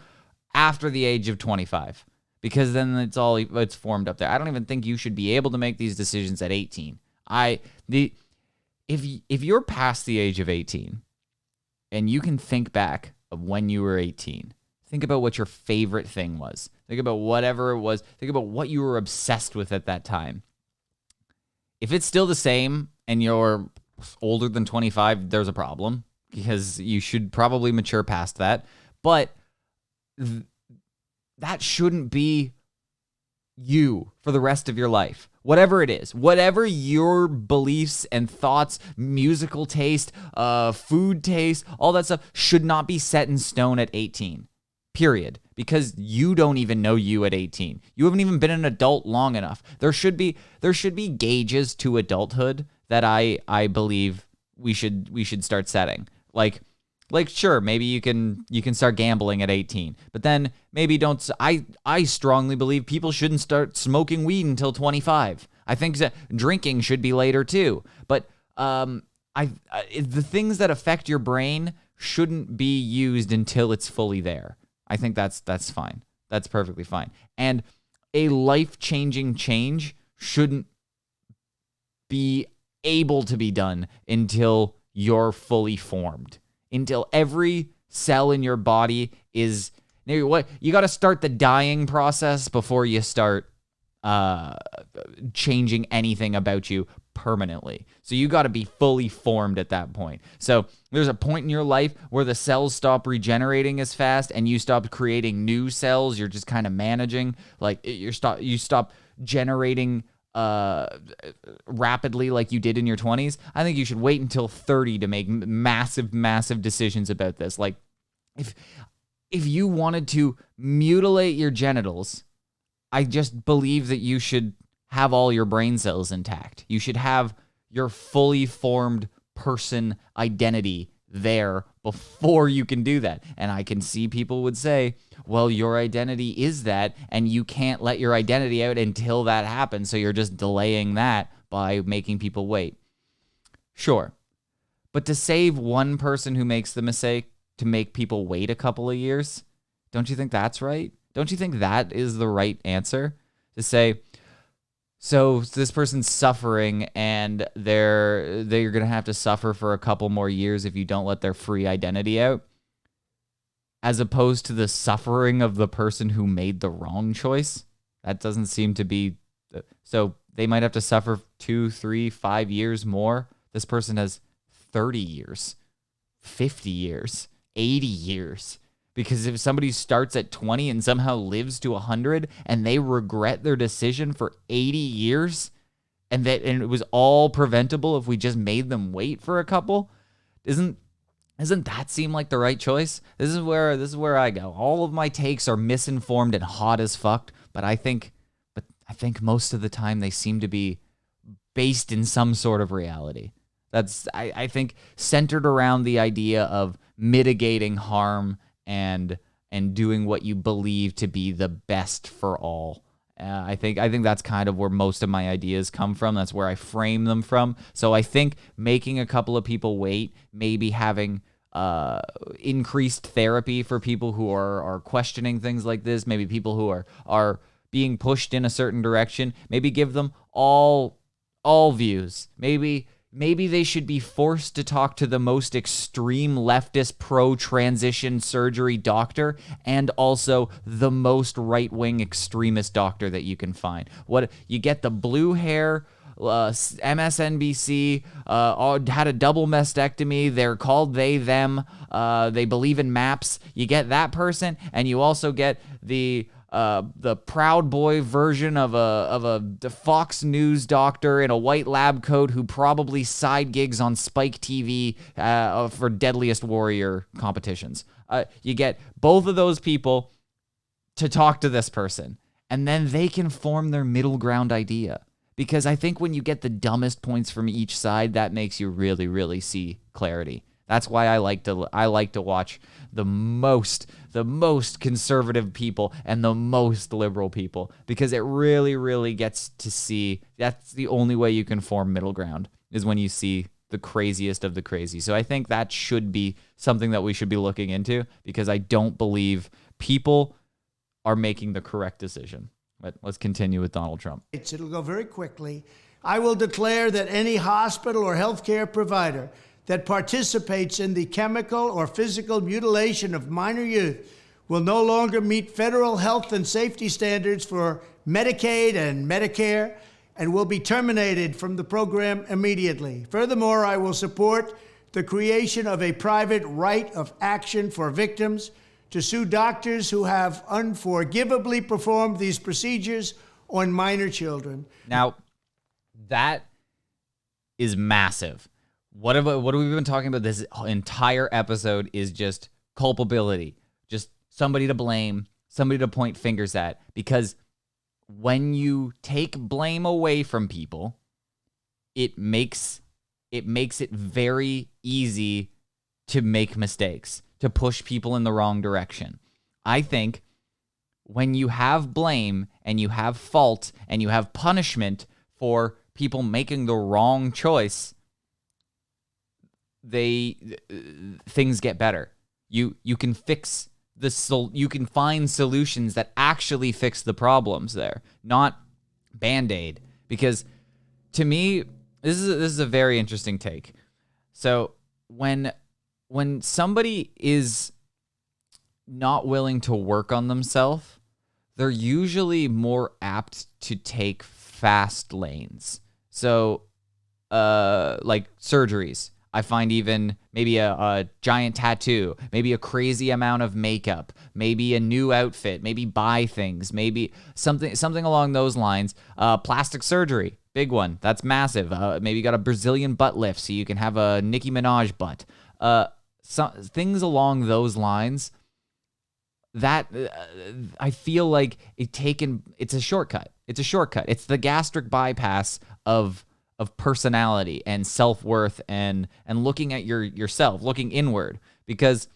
after the age of 25 because then it's formed up there. I don't even think you should be able to make these decisions at 18. If you're past the age of 18 and you can think back of when you were 18, think about what your favorite thing was. Think about whatever it was. Think about what you were obsessed with at that time. If it's still the same and you're older than 25, there's a problem because you should probably mature past that. But that shouldn't be you for the rest of your life. Whatever it is, whatever your beliefs and thoughts, musical taste, food taste, all that stuff should not be set in stone at 18. Period. Because you don't even know you at 18. You haven't even been an adult long enough. There should be gauges to adulthood that I believe we should start setting. Like sure, maybe you can start gambling at 18, but then maybe don't. I strongly believe people shouldn't start smoking weed until 25. I think that drinking should be later too. But the things that affect your brain shouldn't be used until it's fully there. I think that's fine. That's perfectly fine. And a life-changing change shouldn't be able to be done until you're fully formed, until every cell in your body is, what, you got to start the dying process before you start changing anything about you permanently. So you got to be fully formed at that point. So there's a point in your life where the cells stop regenerating as fast and you stop creating new cells. You're just kind of managing, like you stop generating rapidly like you did in your 20s. I think you should wait until 30 to make massive decisions about this. Like if you wanted to mutilate your genitals, I just believe that you should have all your brain cells intact. You should have your fully formed person identity there before you can do that. And I can see people would say, well, your identity is that, and you can't let your identity out until that happens. So you're just delaying that by making people wait. Sure. But to save one person who makes the mistake to make people wait a couple of years, don't you think that's right? Don't you think that is the right answer? To say, so this person's suffering and they're going to have to suffer for a couple more years if you don't let their free identity out, as opposed to the suffering of the person who made the wrong choice. That doesn't seem to be, so they might have to suffer 2, 3, 5 years more. This person has 30 years, 50 years, 80 years. Because if somebody starts at 20 and somehow lives to 100 and they regret their decision for 80 years and it was all preventable if we just made them wait for a couple, doesn't that seem like the right choice? This is where I go. All of my takes are misinformed and hot as fuck, but I think most of the time they seem to be based in some sort of reality. That's I think centered around the idea of mitigating harm and doing what you believe to be the best for all. I think that's kind of where most of my ideas come from. That's where I frame them from. So I think making a couple of people wait, maybe having increased therapy for people who are questioning things like this, maybe people who are being pushed in a certain direction, maybe give them all views. Maybe they should be forced to talk to the most extreme leftist pro-transition surgery doctor and also the most right-wing extremist doctor that you can find. What you get, the blue hair, MSNBC, had a double mastectomy. They're called they, them. They believe in maps. You get that person, and you also get the Proud Boy version of the Fox News doctor in a white lab coat who probably side gigs on Spike TV for Deadliest Warrior competitions. You get both of those people to talk to this person, and then they can form their middle ground idea. Because I think when you get the dumbest points from each side, that makes you really, really see clarity. That's why I like to watch the most conservative people and the most liberal people, because it really, really gets to see. That's the only way you can form middle ground, is when you see the craziest of the crazy. So I think that should be something that we should be looking into, because I don't believe people are making the correct decision. But let's continue with Donald Trump. It'll go very quickly. I will declare that any hospital or healthcare provider that participates in the chemical or physical mutilation of minor youth will no longer meet federal health and safety standards for Medicaid and Medicare and will be terminated from the program immediately. Furthermore, I will support the creation of a private right of action for victims to sue doctors who have unforgivably performed these procedures on minor children. Now, that is massive. What have we been talking about this entire episode is just culpability, just somebody to blame, somebody to point fingers at. Because when you take blame away from people, it makes it very easy to make mistakes, to push people in the wrong direction. I think when you have blame and you have fault and you have punishment for people making the wrong choice, things get better. You can fix you can find solutions that actually fix the problems there, not Band-Aid. Because to me, this is a very interesting take. So when somebody is not willing to work on themselves, they're usually more apt to take fast lanes. So, like surgeries. I find even maybe a giant tattoo, maybe a crazy amount of makeup, maybe a new outfit, maybe buy things, maybe something along those lines. Plastic surgery, big one. That's massive. Maybe you got a Brazilian butt lift so you can have a Nicki Minaj butt. Things along those lines. That I feel like it's a shortcut. It's a shortcut. It's the gastric bypass of personality and self-worth and looking at yourself, looking inward, because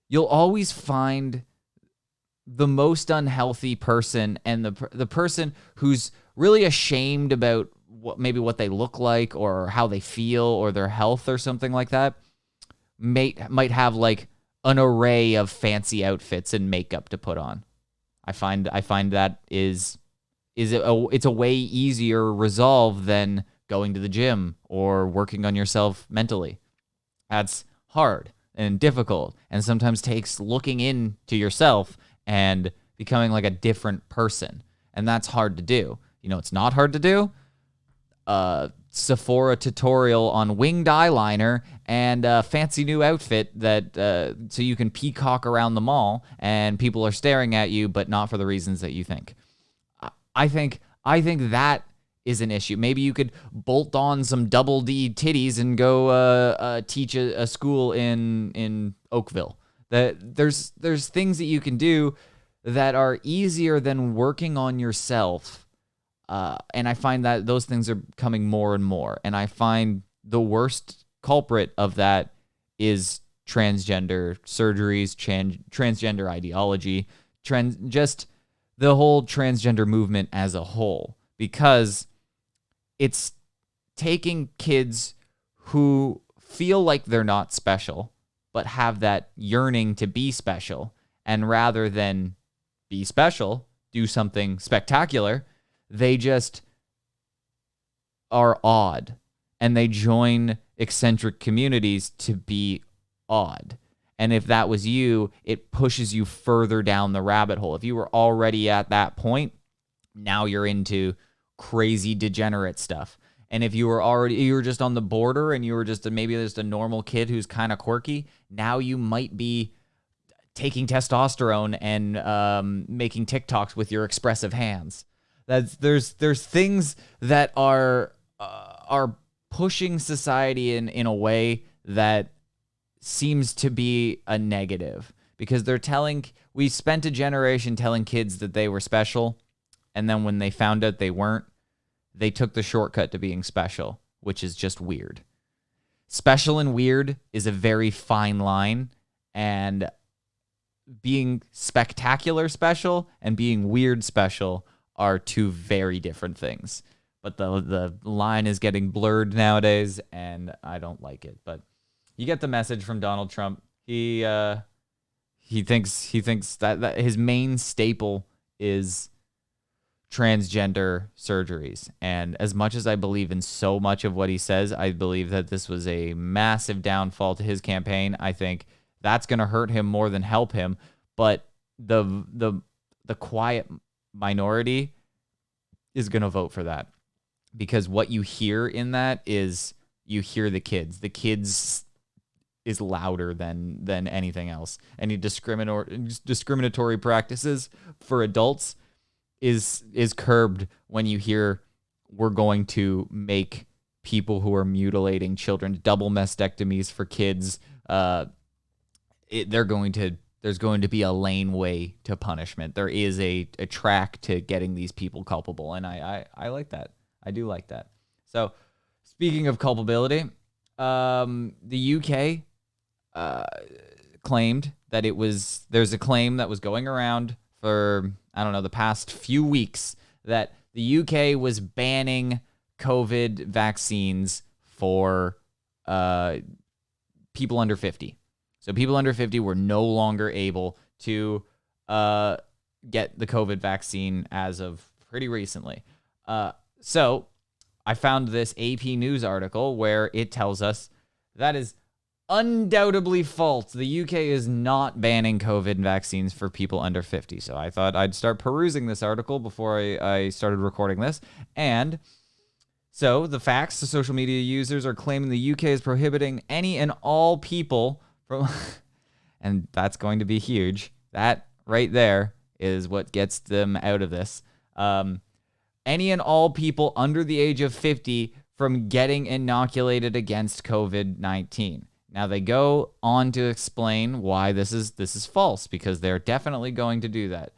you'll always find the most unhealthy person and the person who's really ashamed about what they look like or how they feel or their health or something like that might have like an array of fancy outfits and makeup to put on. I find that it's a way easier resolve than going to the gym or working on yourself mentally. That's hard and difficult, and sometimes takes looking into yourself and becoming like a different person, and that's hard to do. You know, it's not hard to do. Sephora tutorial on winged eyeliner and a fancy new outfit that so you can peacock around the mall and people are staring at you, but not for the reasons that you think. I think that is an issue. Maybe you could bolt on some double D titties and go teach a school in Oakville. There's things that you can do that are easier than working on yourself. And I find that those things are coming more and more. And I find the worst culprit of that is transgender surgeries, transgender ideology, just the whole transgender movement as a whole. Because it's taking kids who feel like they're not special, but have that yearning to be special. And rather than be special, do something spectacular, they just are odd, and they join eccentric communities to be odd. And if that was you, it pushes you further down the rabbit hole. If you were already at that point, now you're into crazy degenerate stuff. And if you were just on the border and you were maybe just a normal kid who's kind of quirky, now you might be taking testosterone and making TikToks with your expressive hands. There's things that are pushing society in a way that seems to be a negative, because we spent a generation telling kids that they were special, and then when they found out they weren't, they took the shortcut to being special, which is just weird. Special and weird is a very fine line, and being spectacular special and being weird special are two very different things. But the line is getting blurred nowadays, and I don't like it. But you get the message from Donald Trump. He thinks that his main staple is transgender surgeries. And as much as I believe in so much of what he says, I believe that this was a massive downfall to his campaign. I think that's going to hurt him more than help him. But the quiet minority is going to vote for that, because what you hear in that is you hear the kids. The kids is louder than anything else. Any discriminatory practices for adults is curbed when you hear we're going to make people who are mutilating children, double mastectomies for kids. There's going to be a laneway to punishment. There is a track to getting these people culpable, and I like that. I do like that. So, speaking of culpability, the UK claimed that there's a claim that was going around for, I don't know, the past few weeks, that the UK was banning COVID vaccines for people under 50. So people under 50 were no longer able to get the COVID vaccine as of pretty recently. So I found this AP News article where it tells us that is undoubtedly false. The UK is not banning COVID vaccines for people under 50. So I thought I'd start perusing this article before I started recording this. And so the facts, the social media users are claiming the UK is prohibiting any and all people from, and that's going to be huge. That right there is what gets them out of this. Any and all people under the age of 50 from getting inoculated against COVID-19. Now they go on to explain why this is false, because they're definitely going to do that.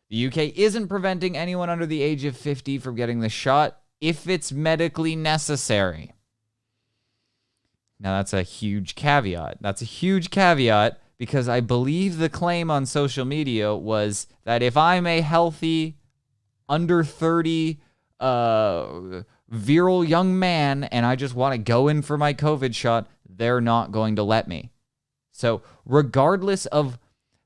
The UK isn't preventing anyone under the age of 50 from getting the shot if it's medically necessary. Now that's a huge caveat. That's a huge caveat because I believe the claim on social media was that if I'm a healthy, under 30, virile young man and I just want to go in for my COVID shot, they're not going to let me. So regardless of,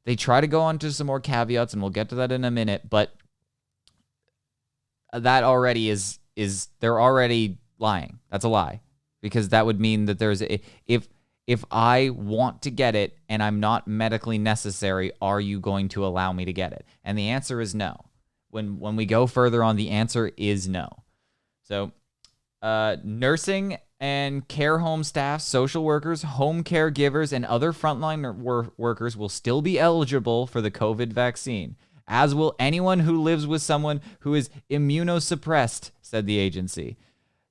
they try to go on to some more caveats, and we'll get to that in a minute, but that already is they're already lying. That's a lie, because that would mean that if I want to get it and I'm not medically necessary, are you going to allow me to get it? And the answer is no. When we go further on, the answer is no. So nursing and care home staff, social workers, home caregivers, and other frontline workers will still be eligible for the COVID vaccine, as will anyone who lives with someone who is immunosuppressed, said the agency.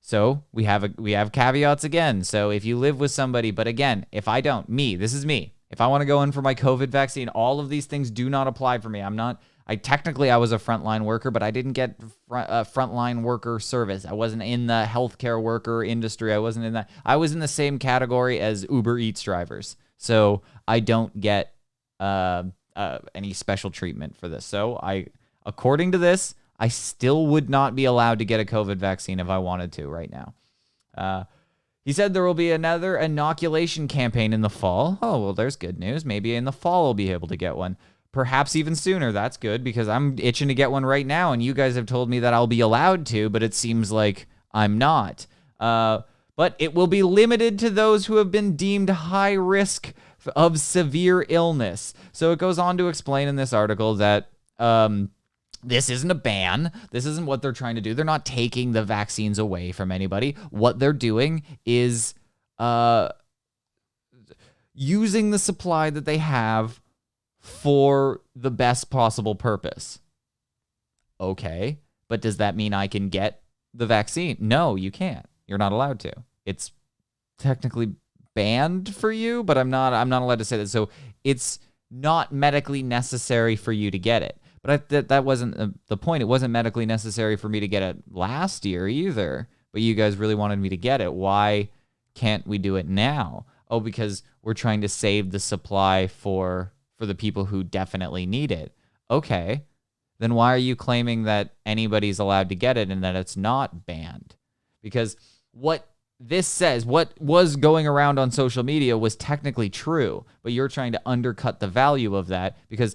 So we have caveats again. So if you live with somebody, but again, if I don't, this is me. If I want to go in for my COVID vaccine, all of these things do not apply for me. I was a frontline worker, but I didn't get frontline worker service. I wasn't in the healthcare worker industry. I wasn't in that. I was in the same category as Uber Eats drivers. So I don't get any special treatment for this. So according to this, I still would not be allowed to get a COVID vaccine if I wanted to right now. He said there will be another inoculation campaign in the fall. Oh, well, there's good news. Maybe in the fall I'll be able to get one. Perhaps even sooner. That's good, because I'm itching to get one right now, and you guys have told me that I'll be allowed to, but it seems like I'm not. But it will be limited to those who have been deemed high risk of severe illness. So it goes on to explain in this article that this isn't a ban. This isn't what they're trying to do. They're not taking the vaccines away from anybody. What they're doing is using the supply that they have for the best possible purpose. Okay, but does that mean I can get the vaccine? No, you can't. You're not allowed to. It's technically banned for you, but I'm not allowed to say that. So it's not medically necessary for you to get it. But that wasn't the point. It wasn't medically necessary for me to get it last year either. But you guys really wanted me to get it. Why can't we do it now? Oh, because we're trying to save the supply for the people who definitely need it. Okay, then why are you claiming that anybody's allowed to get it and that it's not banned? Because what this says, what was going around on social media was technically true, but you're trying to undercut the value of that, because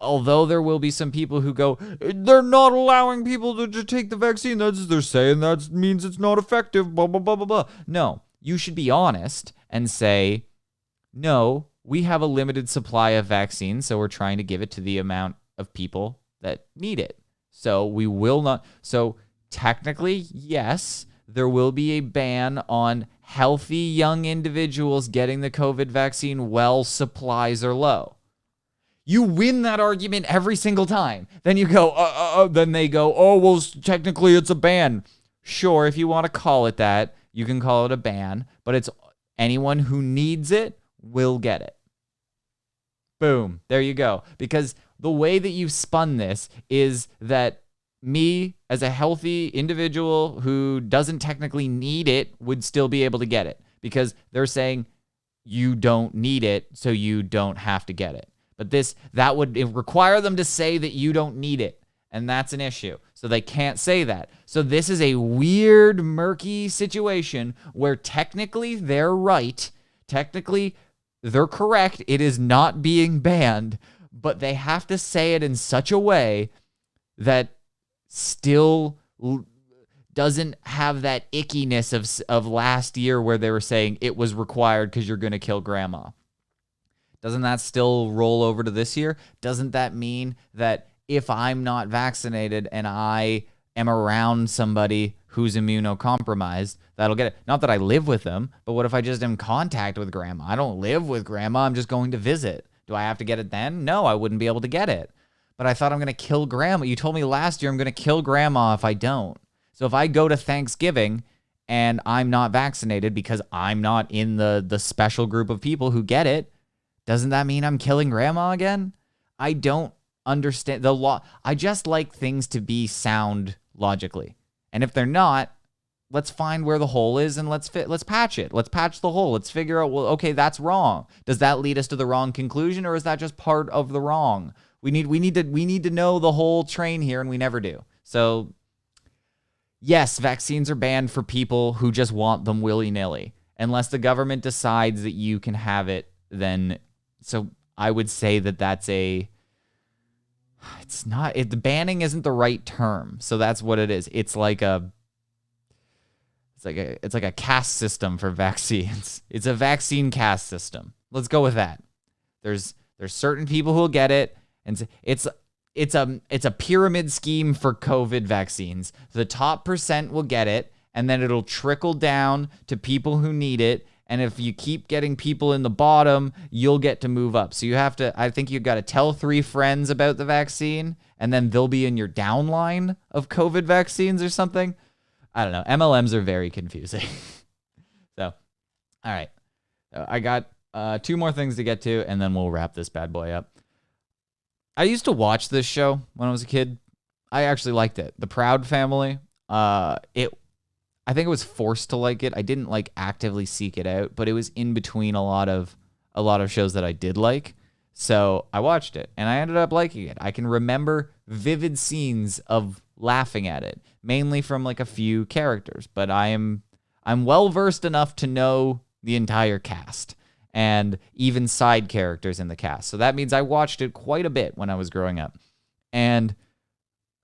although there will be some people who go, they're not allowing people to take the vaccine, they're saying that means it's not effective, blah, blah, blah, blah, blah. No, you should be honest and say, no, we have a limited supply of vaccines, so we're trying to give it to the amount of people that need it. So we will not. So technically, yes, there will be a ban on healthy young individuals getting the COVID vaccine while supplies are low. You win that argument every single time. Then you go, then they go, oh, well, technically it's a ban. Sure, if you want to call it that, you can call it a ban, but it's anyone who needs it will get it. Boom. There you go. Because the way that you've spun this is that me, as a healthy individual who doesn't technically need it, would still be able to get it. Because they're saying you don't need it, so you don't have to get it. But that would require them to say that you don't need it. And that's an issue. So they can't say that. So this is a weird, murky situation where technically they're right. Technically, they're correct. It is not being banned, but they have to say it in such a way that still doesn't have that ickiness of last year where they were saying it was required because you're going to kill grandma. Doesn't that still roll over to this year? Doesn't that mean that if I'm not vaccinated and I am around somebody who's immunocompromised, that'll get it? Not that I live with them, but what if I just am in contact with grandma? I don't live with grandma. I'm just going to visit. Do I have to get it then? No, I wouldn't be able to get it. But I thought I'm going to kill grandma. You told me last year I'm going to kill grandma if I don't. So if I go to Thanksgiving and I'm not vaccinated because I'm not in the special group of people who get it, doesn't that mean I'm killing grandma again? I don't understand the law. I just like things to be sound logically. And if they're not, let's find where the hole is and let's patch it. Let's patch the hole. Let's figure out, well, okay, that's wrong. Does that lead us to the wrong conclusion, or is that just part of the wrong? We need to know the whole train here, and we never do. So yes, vaccines are banned for people who just want them willy-nilly. Unless the government decides that you can have it, then so I would say that that's the banning isn't the right term. So that's what it is. It's like a caste system for vaccines. It's a vaccine caste system. Let's go with that. There's certain people who'll get it, and it's a pyramid scheme for COVID vaccines. The top percent will get it, and then it'll trickle down to people who need it. And if you keep getting people in the bottom, you'll get to move up. So I think you've got to tell 3 friends about the vaccine, and then they'll be in your downline of COVID vaccines or something. I don't know. MLMs are very confusing. So, all right. I got 2 more things to get to, and then we'll wrap this bad boy up. I used to watch this show when I was a kid. I actually liked it. The Proud Family. I think I was forced to like it. I didn't actively seek it out, but it was in between a lot of shows that I did like. So I watched it and I ended up liking it. I can remember vivid scenes of laughing at it, mainly from a few characters, but I'm well versed enough to know the entire cast and even side characters in the cast. So that means I watched it quite a bit when I was growing up. And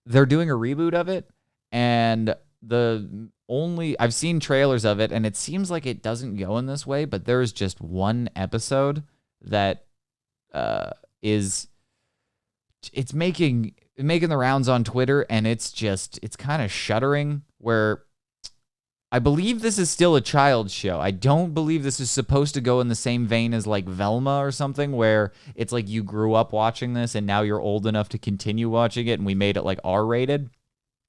they're doing a reboot of it, and I've seen trailers of it, and it seems like it doesn't go in this way, but there is just one episode that it's making the rounds on Twitter, and it's kind of shuddering, where I believe this is still a child's show. I don't believe this is supposed to go in the same vein as Velma or something, where it's you grew up watching this and now you're old enough to continue watching it, and we made it R-rated.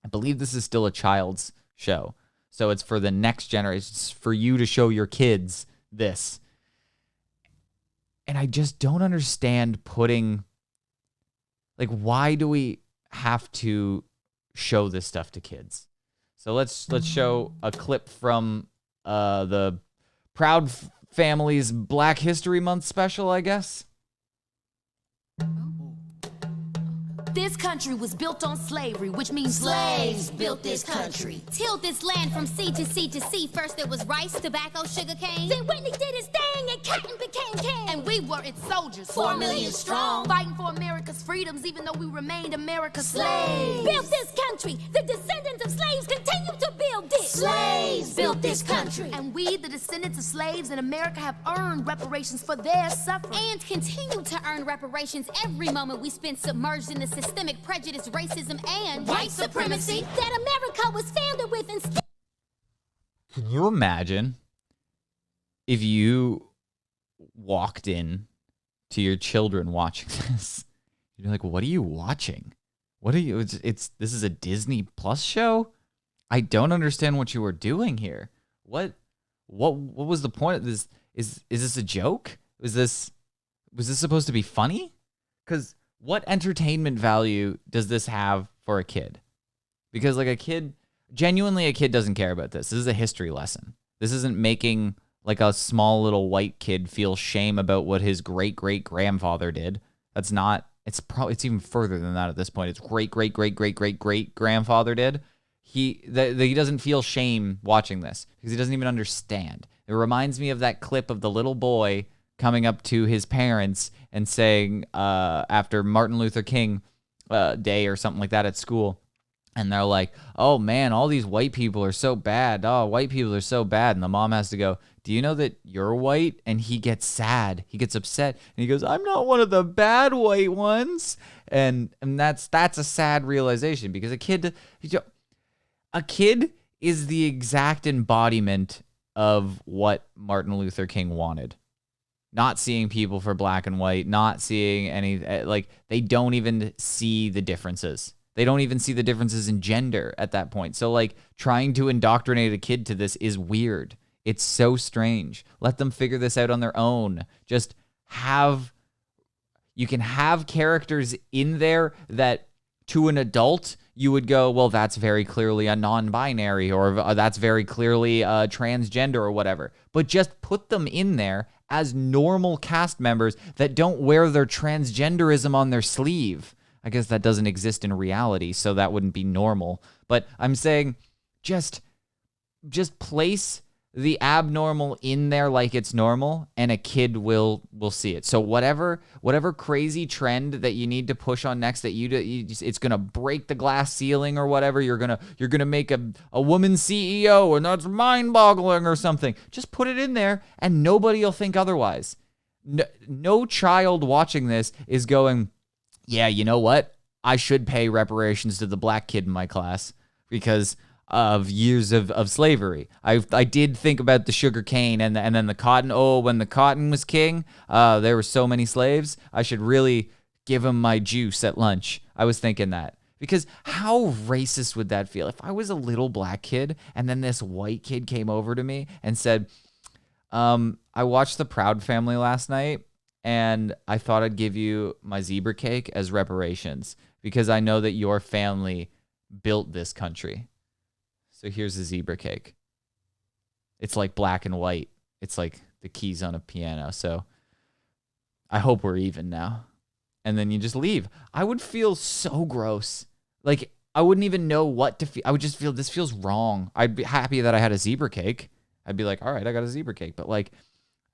I believe this is still a child's show. So it's for the next generation. It's for you to show your kids this. And I just don't understand putting, why do we have to show this stuff to kids? So let's show a clip from the Proud Family's Black History Month special, I guess. This country was built on slavery, which means slaves built this country. Tilled this land from sea to sea to sea. First there was rice, tobacco, sugar cane. Then Whitney did his thing and cotton became king. And we were its soldiers, 4 million strong, fighting for America's freedoms, even though we remained America's slaves. Built this country. The descendants of slaves continue to build this. Slaves built this country. And we, the descendants of slaves in America, have earned reparations for their suffering. And continue to earn reparations every moment we spend submerged in the systemic prejudice, racism, and white supremacy that America was founded with. Can you imagine if you walked in to your children watching this? You'd be like, what are you watching? What are you, this is a Disney Plus show? I don't understand what you were doing here. What was the point of this? Is this a joke? Was this supposed to be funny? Because what entertainment value does this have for a kid? Because a kid doesn't care about this. This is a history lesson. This isn't making a small little white kid feel shame about what his great-great-grandfather did. That's not, it's even further than that at this point. It's great-great-great-great-great-grandfather did. He doesn't feel shame watching this because he doesn't even understand. It reminds me of that clip of the little boy coming up to his parents and saying, after Martin Luther King Day or something like that at school, and they're like, oh man, all these white people are so bad. Oh, white people are so bad. And the mom has to go, do you know that you're white? And he gets sad. He gets upset. And he goes, I'm not one of the bad white ones. And that's a sad realization, because a kid is the exact embodiment of what Martin Luther King wanted. Not seeing people for black and white, not seeing any, like, they don't even see the differences. They don't even see the differences in gender at that point. So, like, trying to indoctrinate a kid to this is weird. It's so strange. Let them figure this out on their own. You can have characters in there that, to an adult, you would go, well, that's very clearly a non-binary, or that's very clearly transgender or whatever. But just put them in there as normal cast members that don't wear their transgenderism on their sleeve. I guess that doesn't exist in reality, so that wouldn't be normal. But I'm saying just place the abnormal in there like it's normal, and a kid will see it. So whatever crazy trend that you need to push on next, that it's gonna break the glass ceiling or whatever, you're gonna make a woman CEO, and that's mind-boggling or something. Just put it in there, and nobody will think otherwise. No child watching this is going, yeah, you know what? I should pay reparations to the black kid in my class because of years of slavery. I did think about the sugar cane and then the cotton. Oh, when the cotton was king, there were so many slaves. I should really give them my juice at lunch. I was thinking that. Because how racist would that feel? If I was a little black kid and then this white kid came over to me and said, I watched The Proud Family last night, and I thought I'd give you my zebra cake as reparations because I know that your family built this country. So here's a zebra cake. It's like black and white. It's like the keys on a piano. So I hope we're even now. And then you just leave. I would feel so gross. Like, I wouldn't even know what to feel. I would just feel, this feels wrong. I'd be happy that I had a zebra cake. I'd be like, all right, I got a zebra cake. But like,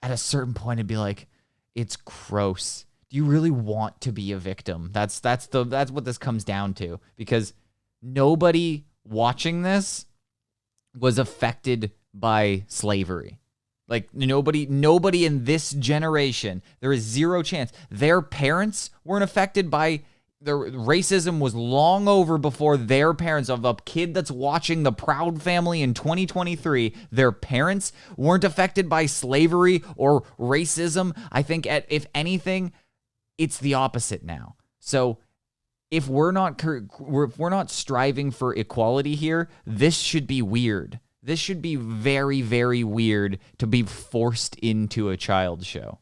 at a certain point, I'd be like, it's gross. Do you really want to be a victim? That's what this comes down to, because nobody watching this was affected by slavery. Like, nobody in this generation, there is zero chance. Their parents weren't affected by the racism, was long over before their parents. Of a kid that's watching The Proud Family in 2023, their parents weren't affected by slavery or racism. I think if anything, it's the opposite now. So if we're not striving for equality here, this should be weird. This should be very, very weird to be forced into a child show.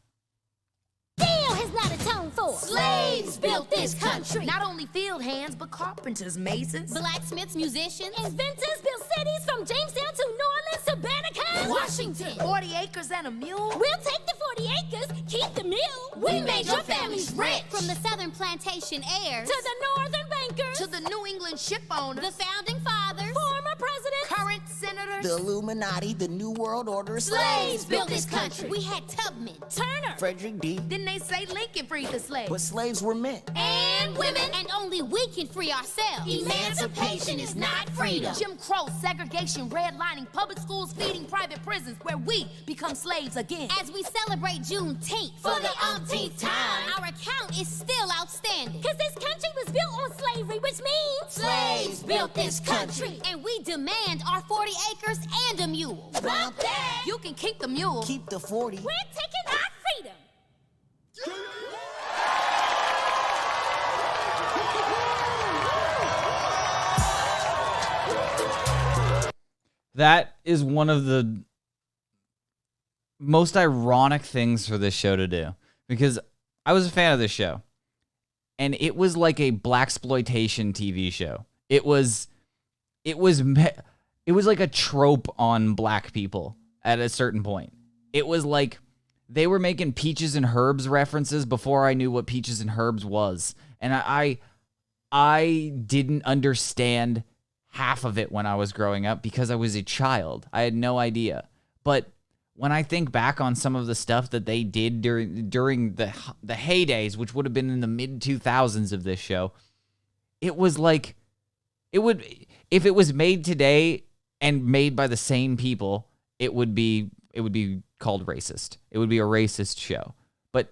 Steel has not atoned for. Slaves built this country. Not only field hands, but carpenters, masons, blacksmiths, musicians, inventors built cities from Jamestown to New Orleans to Banneker, Washington. 40 acres and a mule. We'll take the 40 acres, keep the mule. We made your families rich. From the southern plantation heirs to the northern bankers to the New England ship owners, the founding fathers, former presidents, current senators, the Illuminati, the New World Order. Slaves built this country. We had Tubman, Turner, Frederick D. Didn't they say Lincoln freed the slaves? But slaves were men. And women. And only we can free ourselves. Emancipation is not freedom. Jim Crow, segregation, redlining, public schools, feeding private prisons, where we become slaves again. As we celebrate Juneteenth for the umpteenth time, our account is still outstanding. Cause this country was built on slavery, which means slaves built this country. And we demand our 40 acres and a mule. Bump that! You can keep the mule. Keep the 40. We're taking our freedom. That is one of the most ironic things for this show to do, because I was a fan of this show, and it was like a blaxploitation TV show. It was like a trope on black people at a certain point. It was like they were making Peaches and Herbs references before I knew what Peaches and Herbs was, and I didn't understand half of it when I was growing up because I was a child. I had no idea. But when I think back on some of the stuff that they did during the heydays, which would have been in the mid 2000s of this show, it was like, if it was made today and made by the same people, it would be called racist. It would be a racist show. But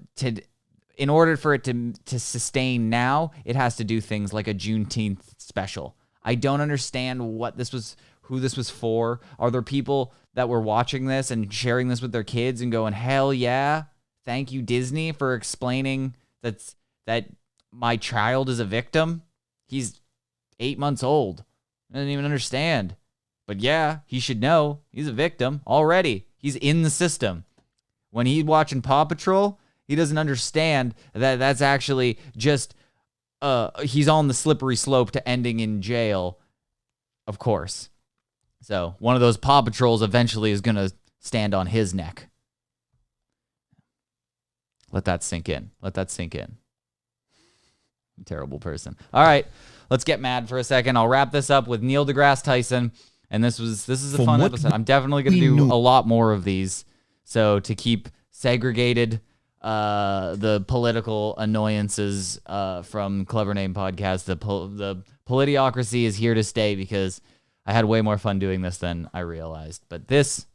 in order for it to sustain now, it has to do things like a Juneteenth special. I don't understand who this was for. Are there people that were watching this and sharing this with their kids and going, hell yeah, thank you, Disney, for explaining that my child is a victim? He's 8 months old. I didn't even understand. But yeah, he should know. He's a victim already. He's in the system. When he's watching Paw Patrol, he doesn't understand that that's actually just, he's on the slippery slope to ending in jail, of course. So one of those Paw Patrols eventually is going to stand on his neck. Let that sink in. I'm a terrible person. All right, let's get mad for a second. I'll wrap this up with Neil deGrasse Tyson. And this is a fun episode. I'm definitely going to do a lot more of these. So to keep segregated the political annoyances from Clever Name Podcast, the Politiocracy is here to stay because I had way more fun doing this than I realized. But this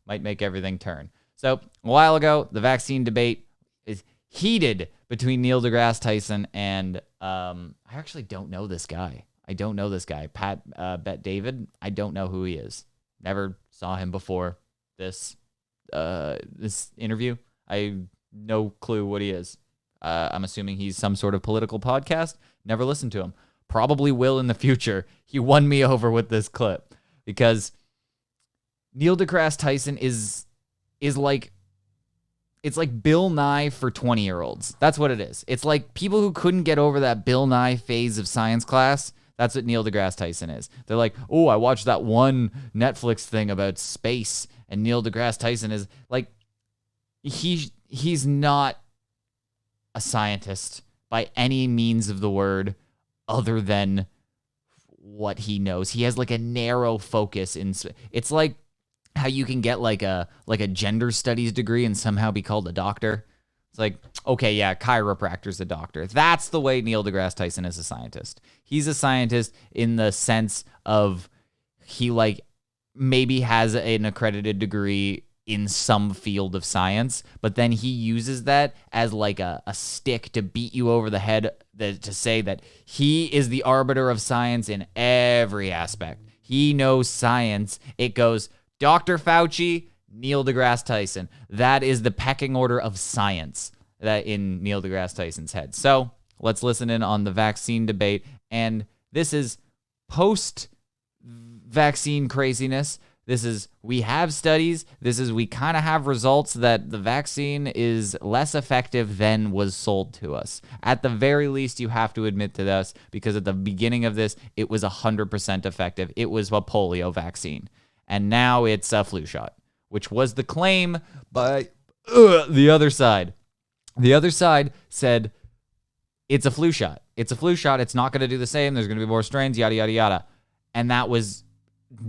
might make everything turn. So a while ago, the vaccine debate is heated between Neil deGrasse Tyson and I actually don't know this guy. Pat Bet David. I don't know who he is. Never saw him before this interview. I no clue what he is. I'm assuming he's some sort of political podcast. Never listened to him. Probably will in the future. He won me over with this clip because Neil deGrasse Tyson is like, it's like Bill Nye for 20-year-olds. That's what it is. It's like people who couldn't get over that Bill Nye phase of science class. That's what Neil deGrasse Tyson is. They're like, oh, I watched that one Netflix thing about space. And Neil deGrasse Tyson is like, he's not a scientist by any means of the word other than what he knows. He has like a narrow focus. It's like how you can get like a gender studies degree and somehow be called a doctor. It's like, okay, yeah, chiropractor's a doctor. That's the way Neil deGrasse Tyson is a scientist. He's a scientist in the sense of he like maybe has an accredited degree in some field of science, but then he uses that as like a stick to beat you over the head to say that he is the arbiter of science in every aspect. He knows science. It goes Dr. Fauci, Neil deGrasse Tyson. That is the pecking order of science that in Neil deGrasse Tyson's head. So let's listen in on the vaccine debate. And this is post-vaccine craziness. This is, we have studies. This is, we kind of have results that the vaccine is less effective than was sold to us. At the very least, you have to admit to this, because at the beginning of this, it was 100% effective. It was a polio vaccine. And now it's a flu shot, which was the claim by the other side. The other side said, it's a flu shot. It's a flu shot. It's not going to do the same. There's going to be more strains, yada, yada, yada. And that was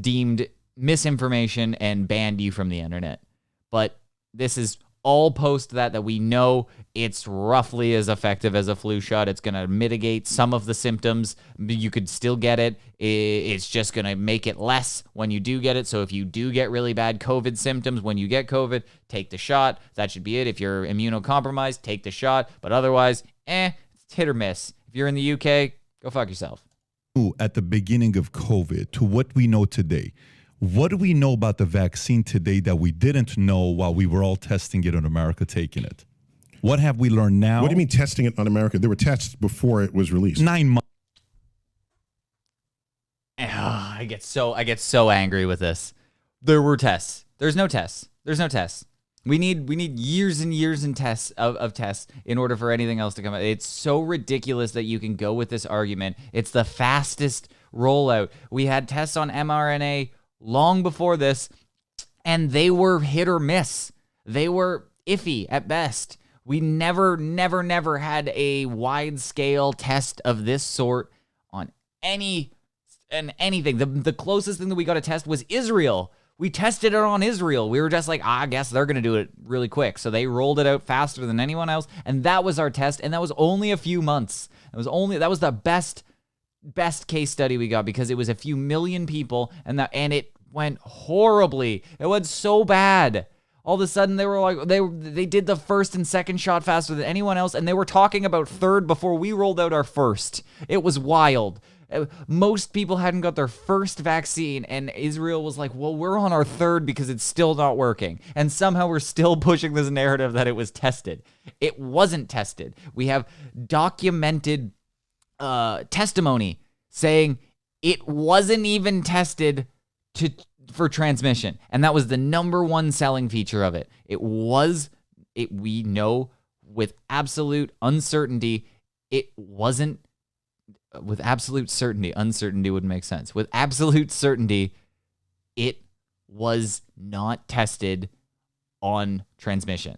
deemed misinformation and banned you from the internet. But this is all post that we know it's roughly as effective as a flu shot. It's going to mitigate some of the symptoms. You could still get it. It's just going to make it less when you do get it. So if you do get really bad COVID symptoms when you get COVID, take the shot. That should be it. If you're immunocompromised, take the shot. But otherwise, it's hit or miss. If you're in the UK, go fuck yourself. At the beginning of COVID to what we know today, what do we know about the vaccine today that we didn't know while we were all testing it in America, taking it? What have we learned now? What do you mean testing it on America? There were tests before it was released. 9 months. I get so angry with this. There were tests. There's no tests. We need years and years and tests of tests in order for anything else to come out. It's so ridiculous that you can go with this argument. It's the fastest rollout. We had tests on mRNA long before this, and they were hit or miss. They were iffy at best. We never had a wide-scale test of this sort on anything. The closest thing that we got a test was Israel, we tested it on Israel. We were just like, I guess they're going to do it really quick. So they rolled it out faster than anyone else. And that was our test. And that was only a few months. That was the best case study we got, because it was a few million people, and it went horribly. It went so bad. All of a sudden, they were like, they did the first and second shot faster than anyone else, and they were talking about third before we rolled out our first. It was wild. Most people hadn't got their first vaccine, and Israel was like, well, we're on our third because it's still not working. And somehow we're still pushing this narrative that it was tested. It wasn't tested. We have documented testimony saying it wasn't even tested for transmission. And that was the number one selling feature of it. We know with absolute uncertainty, it wasn't. With absolute certainty, uncertainty would make sense. With absolute certainty, it was not tested on transmission.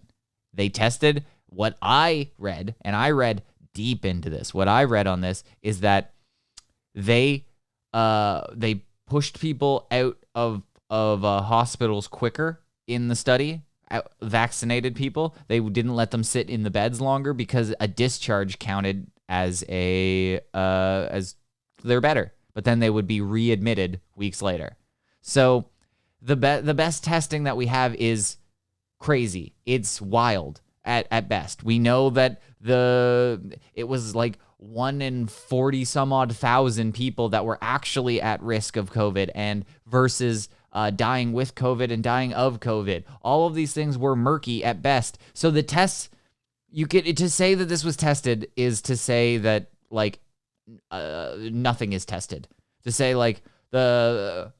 They tested what I read, and I read deep into this. What I read on this is that they pushed people out of hospitals quicker in the study. Vaccinated people, they didn't let them sit in the beds longer because a discharge counted as they're better, but then they would be readmitted weeks later. So the best testing that we have is crazy. It's wild at best. We know that it was like 1 in 40 some odd thousand people that were actually at risk of COVID, and versus dying with COVID and dying of COVID. All of these things were murky at best. So the tests, to say that this was tested is to say that like nothing is tested. To say like the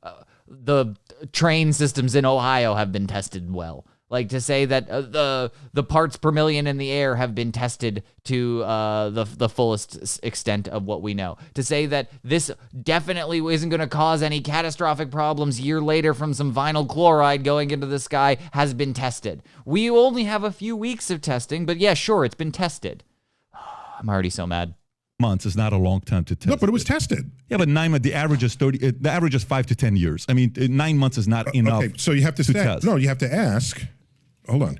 train systems in Ohio have been tested well. Like to say that the parts per million in the air have been tested to the fullest extent of what we know. To say that this definitely isn't going to cause any catastrophic problems year later from some vinyl chloride going into the sky has been tested. We only have a few weeks of testing, but yeah, sure, it's been tested. I'm already so mad. Months is not a long time to test. No, but it was tested. Yeah, but 9 months. The average is 30. The average is 5 to 10 years. I mean, 9 months is not enough. Okay, so you have to test. No, you have to ask. Hold on.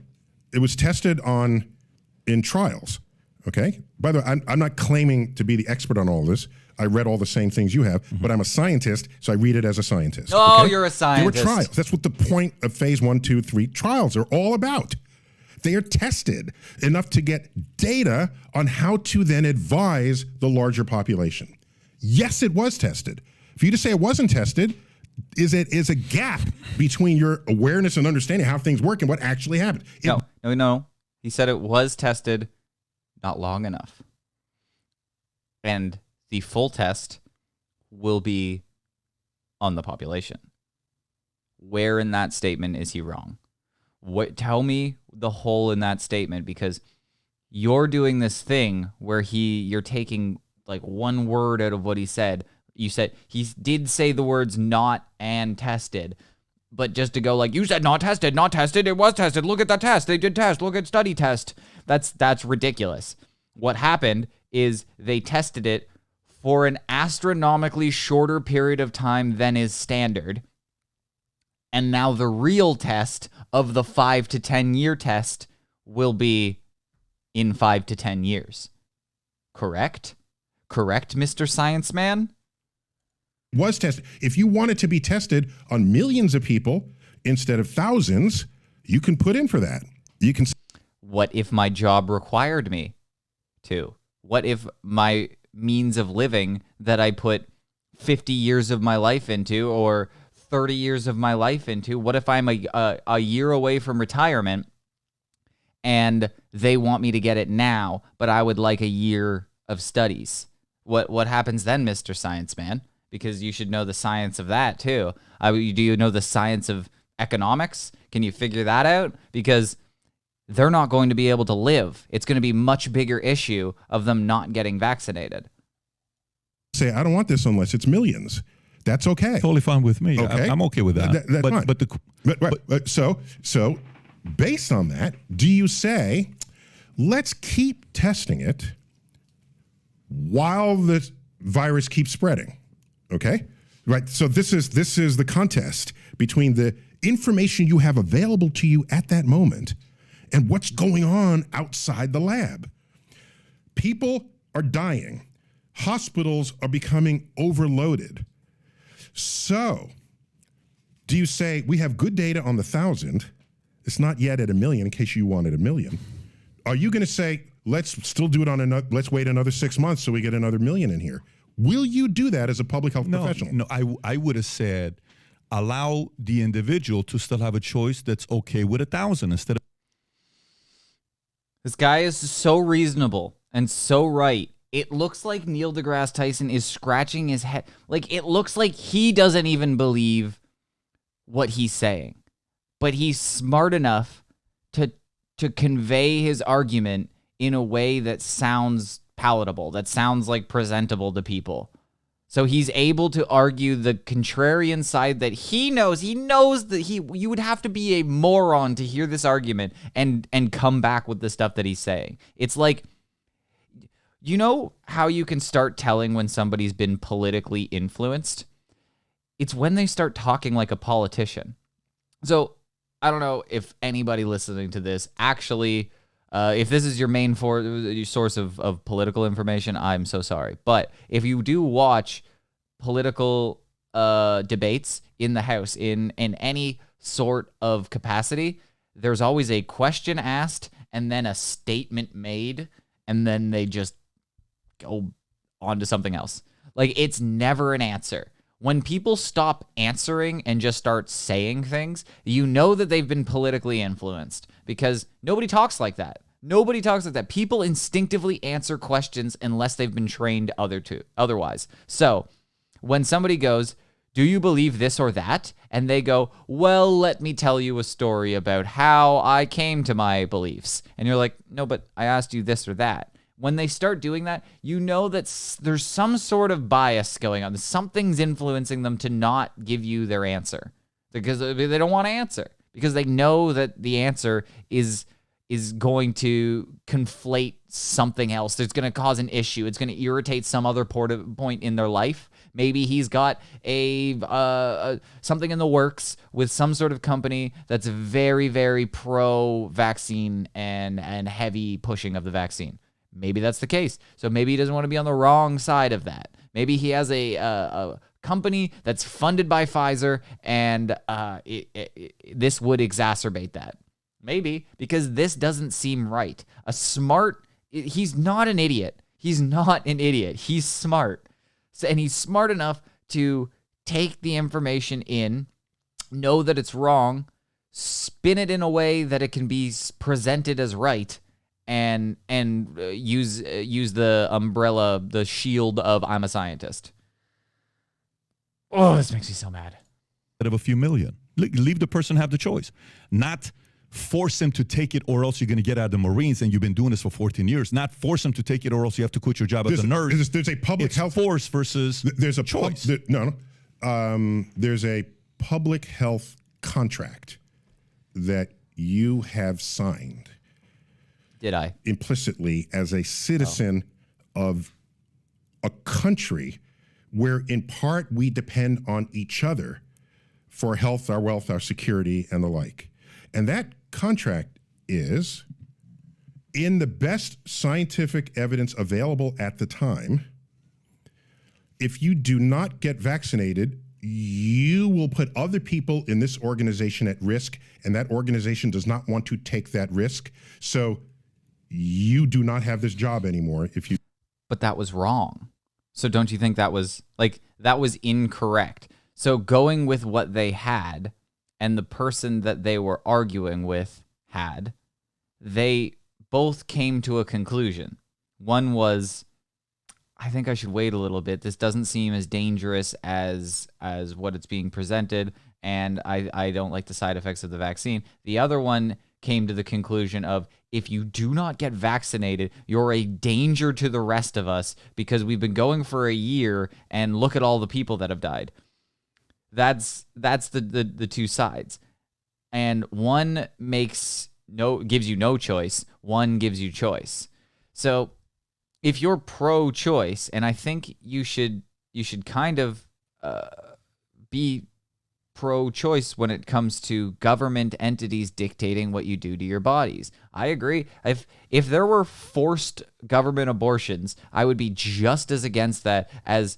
It was tested in trials. Okay. By the way, I'm not claiming to be the expert on all this. I read all the same things you have, but I'm a scientist, so I read it as a scientist. Oh, okay? You're a scientist. They were trials. That's what the point of phase 1, 2, 3 trials are all about. They are tested enough to get data on how to then advise the larger population. Yes, it was tested. For you to say it wasn't tested is a gap between your awareness and understanding how things work and what actually happened. No. He said it was tested not long enough. And the full test will be on the population. Where in that statement is he wrong? Tell me the hole in that statement, because you're doing this thing where you're taking like one word out of what he said. You said he did say the words not and tested, but just to go like, you said not tested, it was tested. Look at the test. They did test. Look at study test. That's ridiculous. What happened is they tested it for an astronomically shorter period of time than is standard. And now the real test of the 5 to 10 year test will be in 5 to 10 years. Correct? Correct, Mr. Science Man? Was tested. If you want it to be tested on millions of people instead of thousands, you can put in for that. You can. What if my job required me to? What if my means of living that I put 50 years of my life into, or 30 years of my life into, what if I'm a year away from retirement and they want me to get it now, but I would like a year of studies? What happens then, Mr. Science Man? Because you should know the science of that too. Do you know the science of economics? Can you figure that out? Because they're not going to be able to live. It's going to be a much bigger issue of them not getting vaccinated. Say, I don't want this unless it's millions. That's okay. Totally fine with me. Okay. I'm okay with that. That's fine. So based on that, do you say, let's keep testing it while the virus keeps spreading? Okay, right. So this is the contest between the information you have available to you at that moment and what's going on outside the lab. People are dying. Hospitals are becoming overloaded. So, do you say, we have good data on the 1,000, it's not yet at 1 million in case you wanted 1 million. Are you going to say, let's still do it on another, let's wait another 6 months so we get another 1 million in here? Will you do that as a public health professional? No, I would have said, allow the individual to still have a choice that's okay with 1,000 instead of. This guy is so reasonable and so right. It looks like Neil deGrasse Tyson is scratching his head. Like, it looks like he doesn't even believe what he's saying. But he's smart enough to convey his argument in a way that sounds palatable, that sounds like presentable to people. So he's able to argue the contrarian side that he knows. He knows that you would have to be a moron to hear this argument and come back with the stuff that he's saying. It's like, you know how you can start telling when somebody's been politically influenced? It's when they start talking like a politician. So I don't know if anybody listening to this actually, if this is your main source of political information, I'm so sorry. But if you do watch political debates in the House in any sort of capacity, there's always a question asked and then a statement made, and then they just go on to something else. Like, it's never an answer. When people stop answering and just start saying things, you know that they've been politically influenced, because nobody talks like that. Nobody talks like that. People instinctively answer questions unless they've been trained otherwise. So when somebody goes, do you believe this or that? And they go, well, let me tell you a story about how I came to my beliefs. And you're like, no, but I asked you this or that. When they start doing that, you know that there's some sort of bias going on. Something's influencing them to not give you their answer, because they don't want to answer, because they know that the answer is going to conflate something else. It's going to cause an issue. It's going to irritate some other point in their life. Maybe he's got something in the works with some sort of company that's very, very pro-vaccine and heavy pushing of the vaccine. Maybe that's the case. So maybe he doesn't want to be on the wrong side of that. Maybe he has a company that's funded by Pfizer, and this would exacerbate that. Maybe, because this doesn't seem right. He's not an idiot. He's not an idiot. He's smart. And he's smart enough to take the information in, know that it's wrong, spin it in a way that it can be presented as right, and use the umbrella, the shield of I'm a scientist. Oh, this makes me so mad. Instead of a few million. Leave the person have the choice. Not force him to take it, or else you're going to get out of the Marines, and you've been doing this for 14 years. Not force him to take it, or else you have to quit your job as a nurse. There's a public health force versus there's a choice. There's a public health contract that you have signed. Did I? Implicitly as a citizen of a country where in part we depend on each other for health, our wealth, our security, and the like. And that contract is, in the best scientific evidence available at the time, if you do not get vaccinated, you will put other people in this organization at risk, and that organization does not want to take that risk. So you do not have this job anymore if you. But that was wrong. So don't you think that was incorrect? So going with what they had and the person that they were arguing with had, they both came to a conclusion. One was, I think I should wait a little bit. This doesn't seem as dangerous as what it's being presented, and I don't like the side effects of the vaccine. The other one came to the conclusion of, if you do not get vaccinated, you're a danger to the rest of us, because we've been going for a year and look at all the people that have died. That's the two sides. And one gives you no choice, one gives you choice. So if you're pro-choice, and I think you should kind of be pro-choice when it comes to government entities dictating what you do to your bodies. I agree. If there were forced government abortions, I would be just as against that as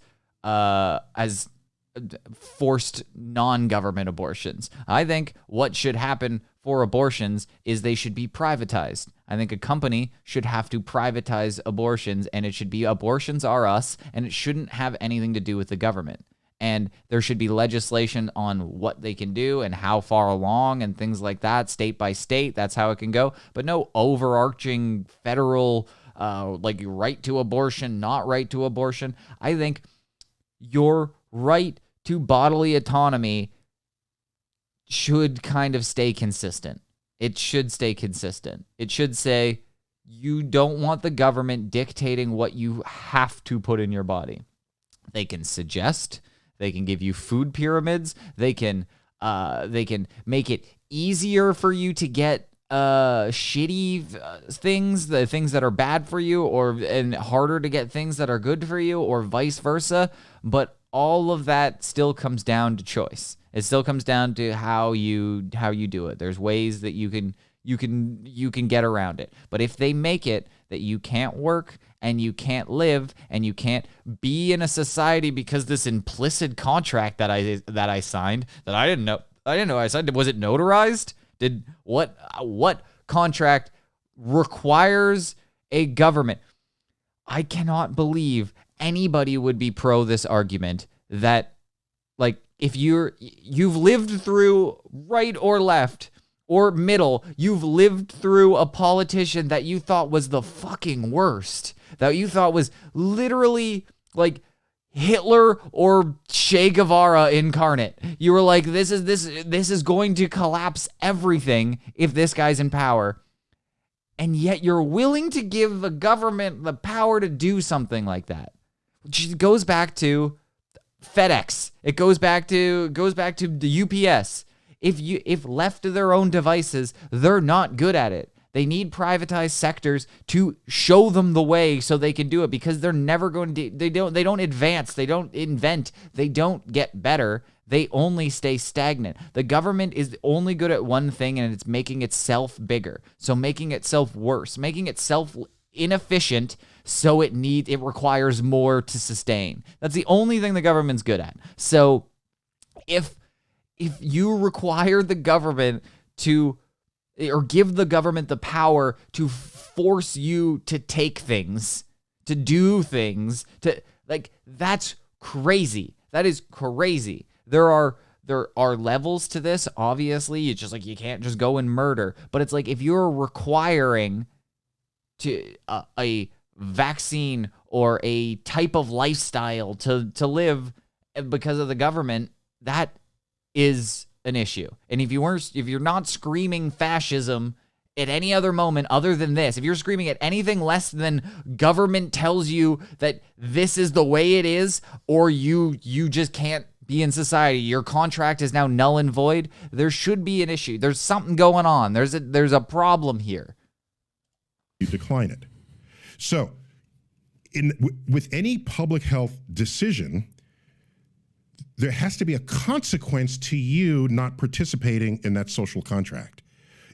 forced non-government abortions. I think what should happen for abortions is they should be privatized. I think a company should have to privatize abortions, and it should be abortions are us, and it shouldn't have anything to do with the government. And there should be legislation on what they can do and how far along and things like that, state by state. That's how it can go. But no overarching federal, like right to abortion, not right to abortion. I think your right to bodily autonomy should kind of stay consistent. It should stay consistent. It should say you don't want the government dictating what you have to put in your body. They can suggest. They can give you food pyramids. They can make it easier for you to get shitty things, the things that are bad for you, and harder to get things that are good for you, or vice versa. But all of that still comes down to choice. It still comes down to how you do it. There's ways that you can get around it. But if they make it that you can't work and you can't live and you can't be in a society because this implicit contract that I signed that I didn't know I signed, was it notarized? Did what contract requires a government? I cannot believe anybody would be pro this argument that, like, if you've lived through right or left or middle, you've lived through a politician that you thought was the fucking worst, that you thought was literally like Hitler or Che Guevara incarnate. You were like, this is going to collapse everything if this guy's in power. And yet you're willing to give the government the power to do something like that. Which goes back to FedEx. It goes back to the UPS. If left to their own devices, they're not good at it. They need privatized sectors to show them the way so they can do it, because they're never going to they don't advance, they don't invent, they don't get better. They only stay stagnant. The government is only good at one thing, and it's making itself bigger. So making itself worse, making itself inefficient, so it requires more to sustain. That's the only thing the government's good at. So if you require the government to, or give the government the power to force you to take things, to do things, to, like, that's crazy. That is crazy. There are levels to this, obviously. It's just like, you can't just go and murder. But it's like, if you're requiring a vaccine or a type of lifestyle to live because of the government, that is an issue. And if you're not screaming fascism at any other moment other than this, if you're screaming at anything less than government tells you that this is the way it is, or you just can't be in society, your contract is now null and void, there should be an issue. There's something going on. There's a problem here. You decline it. So with any public health decision, there has to be a consequence to you not participating in that social contract.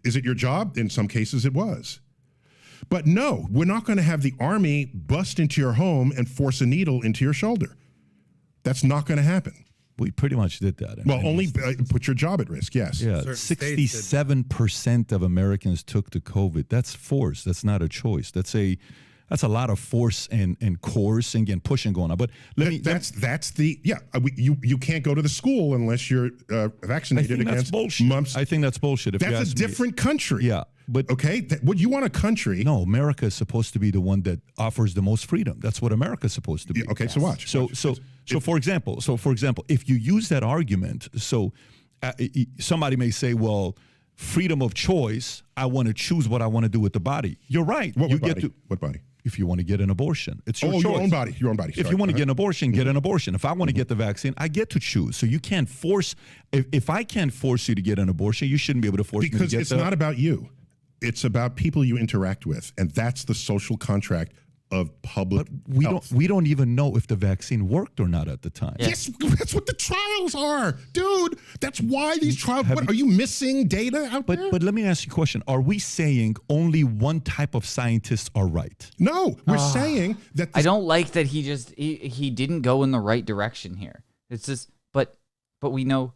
Is it your job? In some cases it was. But no, we're not going to have the army bust into your home and force a needle into your shoulder. That's not going to happen. We pretty much did that. Well, only put your job at risk, yes. Yeah, 67% of Americans took the COVID. That's force. That's not a choice. That's a lot of force and coercing and pushing going on. But you can't go to the school unless you're vaccinated against mumps. I think that's bullshit. That's a different country. Yeah. But okay, would you want a country? No, America is supposed to be the one that offers the most freedom. That's what America is supposed to be. Yeah, okay, so watch. So for example, if you use that argument, somebody may say, well, freedom of choice, I want to choose what I want to do with the body. You're right. What body? If you want to get an abortion, it's your choice. Your own body. If you want to get an abortion, get an abortion. If I want to get the vaccine, I get to choose. So you can't force. If I can't force you to get an abortion, you shouldn't be able to force me to get Because it's not about you. It's about people you interact with, and that's the social contract of public We health. don't even know if the vaccine worked or not at the time. Yes, that's what the trials are, dude. That's why these trials. What, are you missing data out there? But let me ask you a question. Are we saying only one type of scientists are right? No, we're saying that I don't like that he didn't go in the right direction here. It's just, but we know,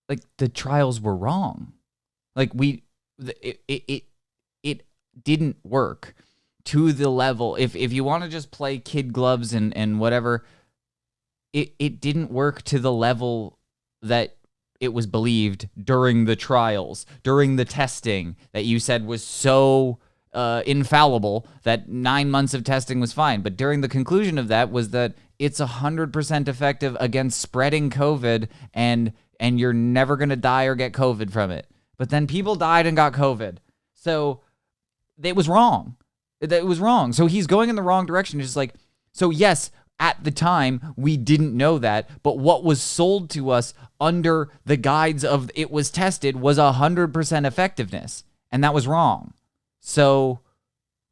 like, the trials were wrong. Like, it didn't work to the level. If you want to just play kid gloves and whatever, it didn't work to the level that it was believed during the trials, during the testing that you said was so infallible that 9 months of testing was fine. But during the conclusion of that was that it's 100% effective against spreading COVID, and you're never going to die or get COVID from it. But then people died and got COVID. So it was wrong. It was wrong. So he's going in the wrong direction. It's just like, so yes, at the time, we didn't know that, but what was sold to us under the guides of it was tested was 100% effectiveness, and that was wrong. So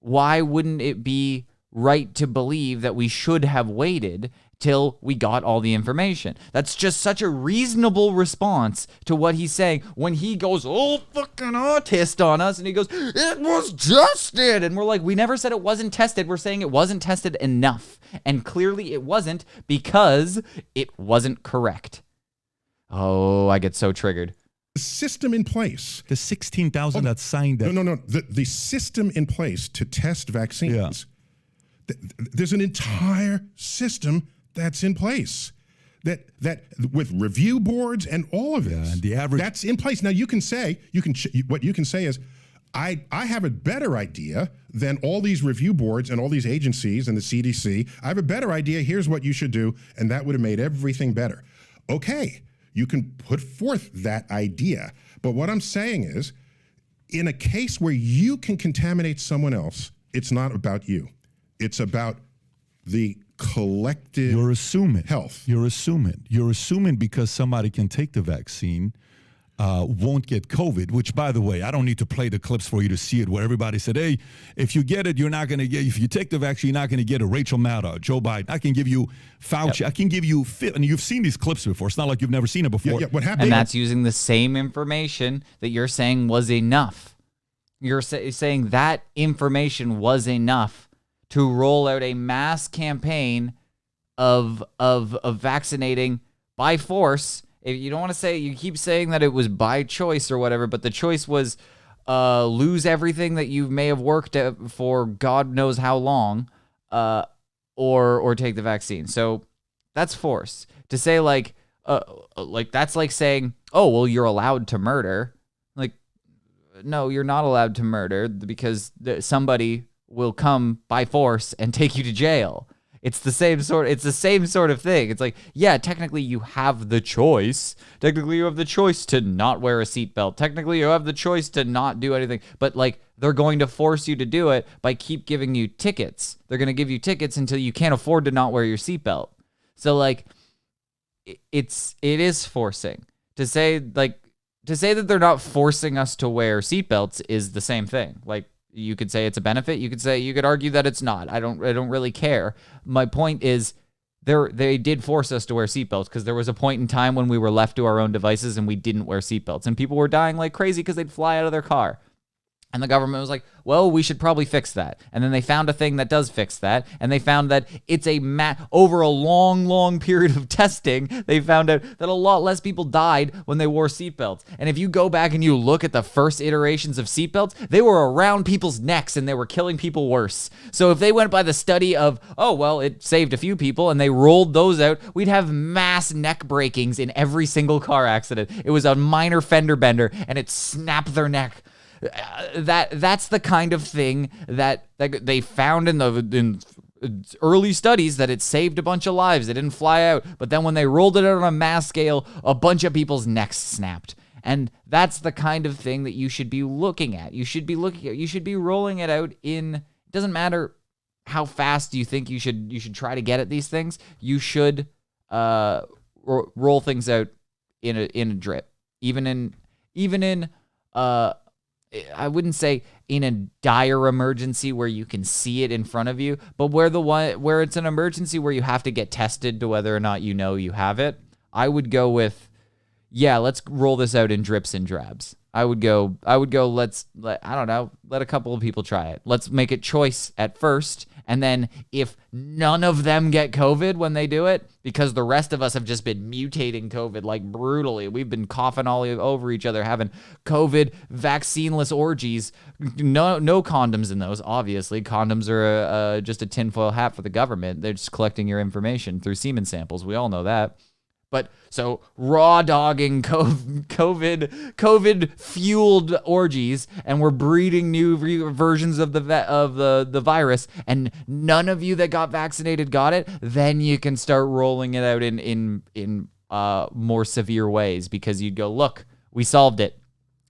why wouldn't it be right to believe that we should have waited till we got all the information? That's just such a reasonable response to what he's saying when he goes, oh, fucking autist on us, and he goes, it was tested. And we're like, we never said it wasn't tested. We're saying it wasn't tested enough. And clearly it wasn't, because it wasn't correct. Oh, I get so triggered. The system in place. The 16,000 that signed that. No. The system in place to test vaccines. Yeah. There's an entire system that's in place that with review boards and all of this. And the average, that's in place. Now what you can say is, I have a better idea than all these review boards and all these agencies and the CDC. I have a better idea. Here's what you should do, and that would have made everything better. Okay, you can put forth that idea, but what I'm saying is, in a case where you can contaminate someone else, it's not about you. It's about the collective health. You're assuming because somebody can take the vaccine, won't get COVID, which, by the way, I don't need to play the clips for you to see it, where everybody said, hey, if you get it, you're not going to get, if you take the vaccine, you're not going to get a Rachel Maddow, Joe Biden. I can give you Fauci. Yep. I can give you, and you've seen these clips before. It's not like you've never seen it before. Yeah, what happened? And that's using the same information that you're saying was enough. You're saying that information was enough to roll out a mass campaign of vaccinating by force. If you don't want to say, you keep saying that it was by choice or whatever, but the choice was lose everything that you may have worked at for God knows how long, or take the vaccine. So that's force. To say like that's like saying, oh, well, you're allowed to murder. Like, no, you're not allowed to murder because somebody will come by force and take you to jail. It's the same sort of thing. It's like, yeah, technically you have the choice. Technically you have the choice to not wear a seatbelt. Technically you have the choice to not do anything. But like, they're going to force you to do it by keep giving you tickets. They're going to give you tickets until you can't afford to not wear your seatbelt. So like, it is forcing. To say that they're not forcing us to wear seatbelts is the same thing. Like, you could say it's a benefit. You could argue that it's not. I don't really care. My point is, they did force us to wear seatbelts because there was a point in time when we were left to our own devices and we didn't wear seatbelts, and people were dying like crazy because they'd fly out of their car. And the government was like, well, we should probably fix that. And then they found a thing that does fix that. And they found that it's over a long, long period of testing, they found out that a lot less people died when they wore seatbelts. And if you go back and you look at the first iterations of seatbelts, they were around people's necks and they were killing people worse. So if they went by the study of, oh, well, it saved a few people, and they rolled those out, we'd have mass neck breakings in every single car accident. It was a minor fender bender and it snapped their neck. That's the kind of thing that they found in early studies, that it saved a bunch of lives. It didn't fly out, but then when they rolled it out on a mass scale, a bunch of people's necks snapped. And that's the kind of thing that you should be looking at. You should be rolling it out in. It doesn't matter how fast you think you should try to get at these things. You should roll things out in a drip, even in I wouldn't say in a dire emergency where you can see it in front of you, but where it's an emergency where you have to get tested to whether or not you know you have it, I would go with, yeah, let's roll this out in drips and drabs. I would go, let a couple of people try it. Let's make it choice at first. And then if none of them get COVID when they do it, because the rest of us have just been mutating COVID like brutally. We've been coughing all over each other, having COVID vaccineless orgies. No condoms in those, obviously. Condoms are just a tinfoil hat for the government. They're just collecting your information through semen samples. We all know that. But so raw dogging COVID fueled orgies, and we're breeding new versions of the virus, and none of you that got vaccinated got it. Then you can start rolling it out in more severe ways, because you'd go, look, we solved it.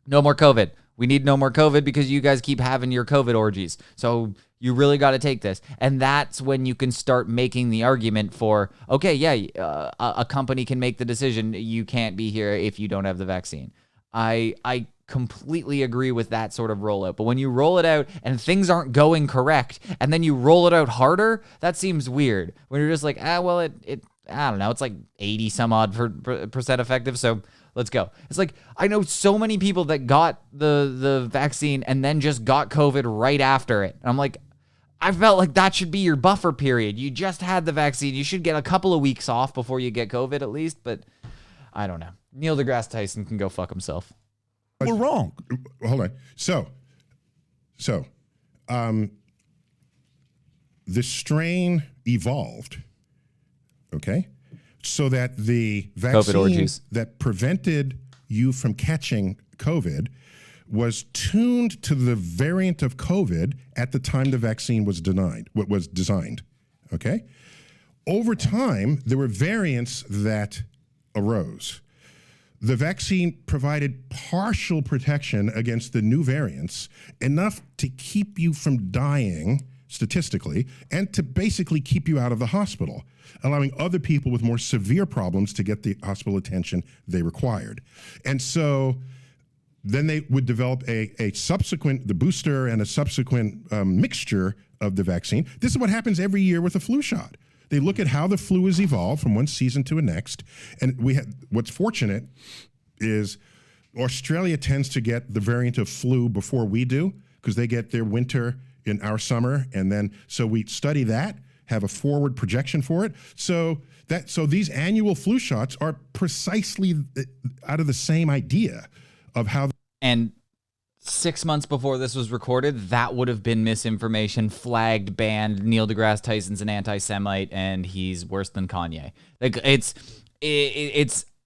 No more COVID. We need no more COVID because you guys keep having your COVID orgies. So you really got to take this. And that's when you can start making the argument for, okay, yeah, a company can make the decision. You can't be here if you don't have the vaccine. I completely agree with that sort of rollout. But when you roll it out and things aren't going correct, and then you roll it out harder, that seems weird. When you're just like, well, it I don't know, it's like 80 some odd percent effective. So let's go. It's like, I know so many people that got the vaccine and then just got COVID right after it. And I'm like, I felt like that should be your buffer period. You just had the vaccine. You should get a couple of weeks off before you get COVID at least. But I don't know. Neil deGrasse Tyson can go fuck himself. We're wrong. Hold on. So, the strain evolved, okay, so that the vaccine that prevented you from catching COVID was tuned to the variant of COVID at the time the vaccine was designed, okay? Over time, there were variants that arose. The vaccine provided partial protection against the new variants, enough to keep you from dying statistically, and to basically keep you out of the hospital, allowing other people with more severe problems to get the hospital attention they required. And so then they would develop the booster and a subsequent mixture of the vaccine. This is what happens every year with a flu shot. They look at how the flu has evolved from one season to the next. And what's fortunate is Australia tends to get the variant of flu before we do, because they get their winter in our summer. And then, so we study that, have a forward projection for it. So these annual flu shots are precisely out of the same idea of how. And 6 months before this was recorded, that would have been misinformation, flagged, banned. Neil deGrasse Tyson's an anti-Semite and he's worse than Kanye. Like it's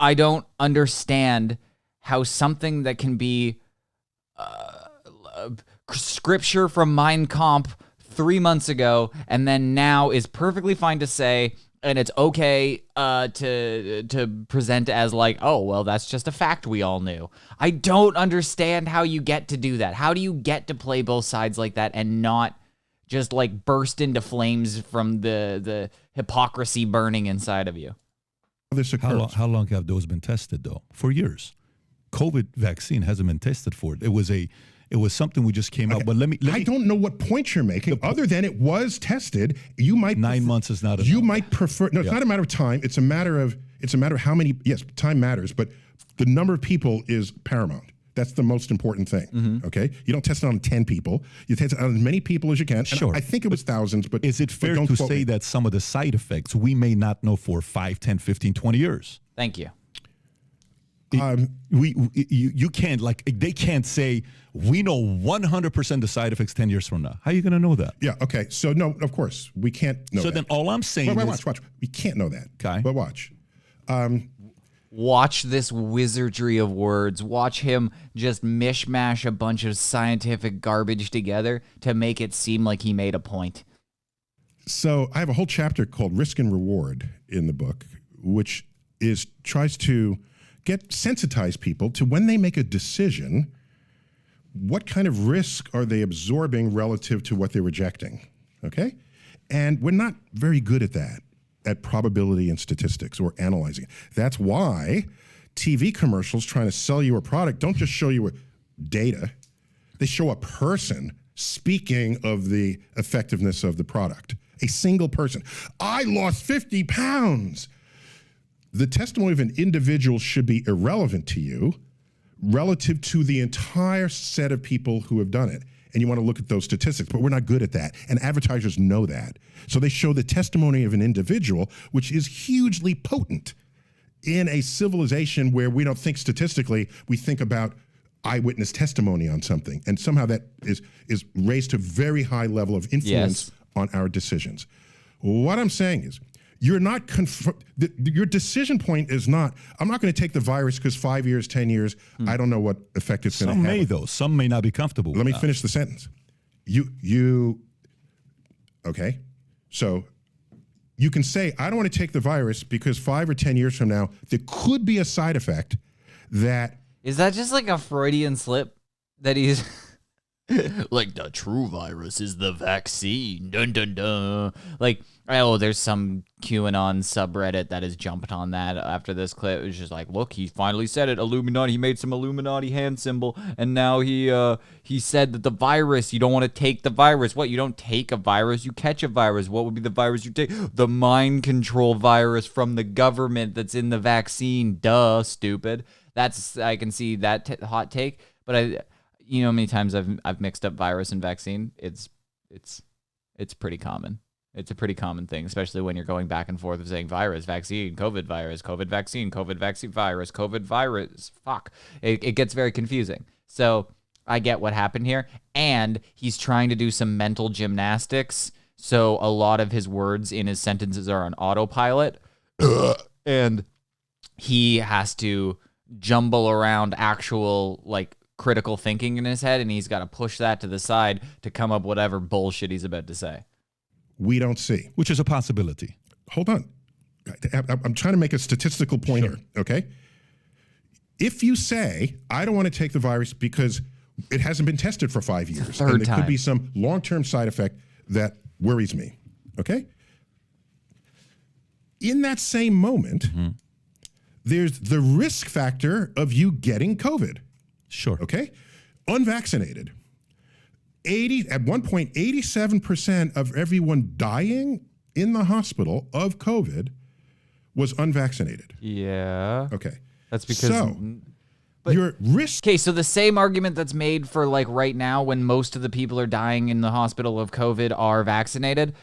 I don't understand how something that can be scripture from Mein Kampf 3 months ago and then now is perfectly fine to say, and it's okay to present as like, oh, well, that's just a fact we all knew. I don't understand how you get to do that. How do you get to play both sides like that and not just like burst into flames from the hypocrisy burning inside of you? How long have those been tested, though? For years. COVID vaccine hasn't been tested for it. It was something we just came out. But I don't know what point you're making, other than it was tested. You might 9 months is not enough. You might prefer. No, it's not a matter of time. It's a matter of how many. Yes, time matters, but the number of people is paramount. That's the most important thing. Mm-hmm. Okay, you don't test it on 10 people. You test it on as many people as you can. Sure. I think it was thousands, but is it fair to say that some of the side effects we may not know for 5, 10, 15, 20 years? Thank you. You can't, like, they can't say we know 100% the side effects 10 years from now. How are you going to know that? Yeah, okay. So no, of course, we can't know that. So then all I'm saying is... Watch. We can't know that. Okay. But watch. Watch this wizardry of words. Watch him just mishmash a bunch of scientific garbage together to make it seem like he made a point. So I have a whole chapter called Risk and Reward in the book, which tries to sensitize people to when they make a decision, what kind of risk are they absorbing relative to what they're rejecting, okay? And we're not very good at that, at probability and statistics or analyzing it. That's why TV commercials trying to sell you a product don't just show you data. They show a person speaking of the effectiveness of the product. A single person. I lost 50 pounds. The testimony of an individual should be irrelevant to you relative to the entire set of people who have done it. And you want to look at those statistics, but we're not good at that. And advertisers know that. So they show the testimony of an individual, which is hugely potent in a civilization where we don't think statistically, we think about eyewitness testimony on something. And somehow that is raised to a very high level of influence on our decisions. What I'm saying is, you're not, your decision point is not, I'm not going to take the virus because 5 years, 10 years, I don't know what effect it's going to have. Some may, though. Some may not be comfortable. Let me finish the sentence. Okay, so you can say, I don't want to take the virus because 5 or 10 years from now, there could be a side effect that. Is that just like a Freudian slip that he's like, the true virus is the vaccine? Dun dun dun. Like, oh, there's some QAnon subreddit that has jumped on that after this clip. It was just like, look, he finally said it. Illuminati. He made some Illuminati hand symbol, and now he said that the virus. You don't want to take the virus. What? You don't take a virus. You catch a virus. What would be the virus you take? The mind control virus from the government that's in the vaccine. Duh, stupid. I can see that hot take, but you know how many times I've mixed up virus and vaccine? It's pretty common. It's a pretty common thing, especially when you're going back and forth of saying virus, vaccine, COVID virus, COVID vaccine virus, COVID virus. Fuck. It gets very confusing. So I get what happened here. And he's trying to do some mental gymnastics. So a lot of his words in his sentences are on autopilot. And he has to jumble around actual, like, critical thinking in his head, and he's got to push that to the side to come up whatever bullshit he's about to say. We don't see. Which is a possibility. Hold on. I'm trying to make a statistical point here, okay? If you say, I don't want to take the virus because it hasn't been tested for 5 years, and there could be some long-term side effect that worries me, okay? In that same moment, there's the risk factor of you getting COVID. Sure. Okay? Unvaccinated. At one point, 87% of everyone dying in the hospital of COVID was unvaccinated. Yeah. Okay. That's because... But your risk... Okay, so the same argument that's made for, like, right now when most of the people are dying in the hospital of COVID are vaccinated,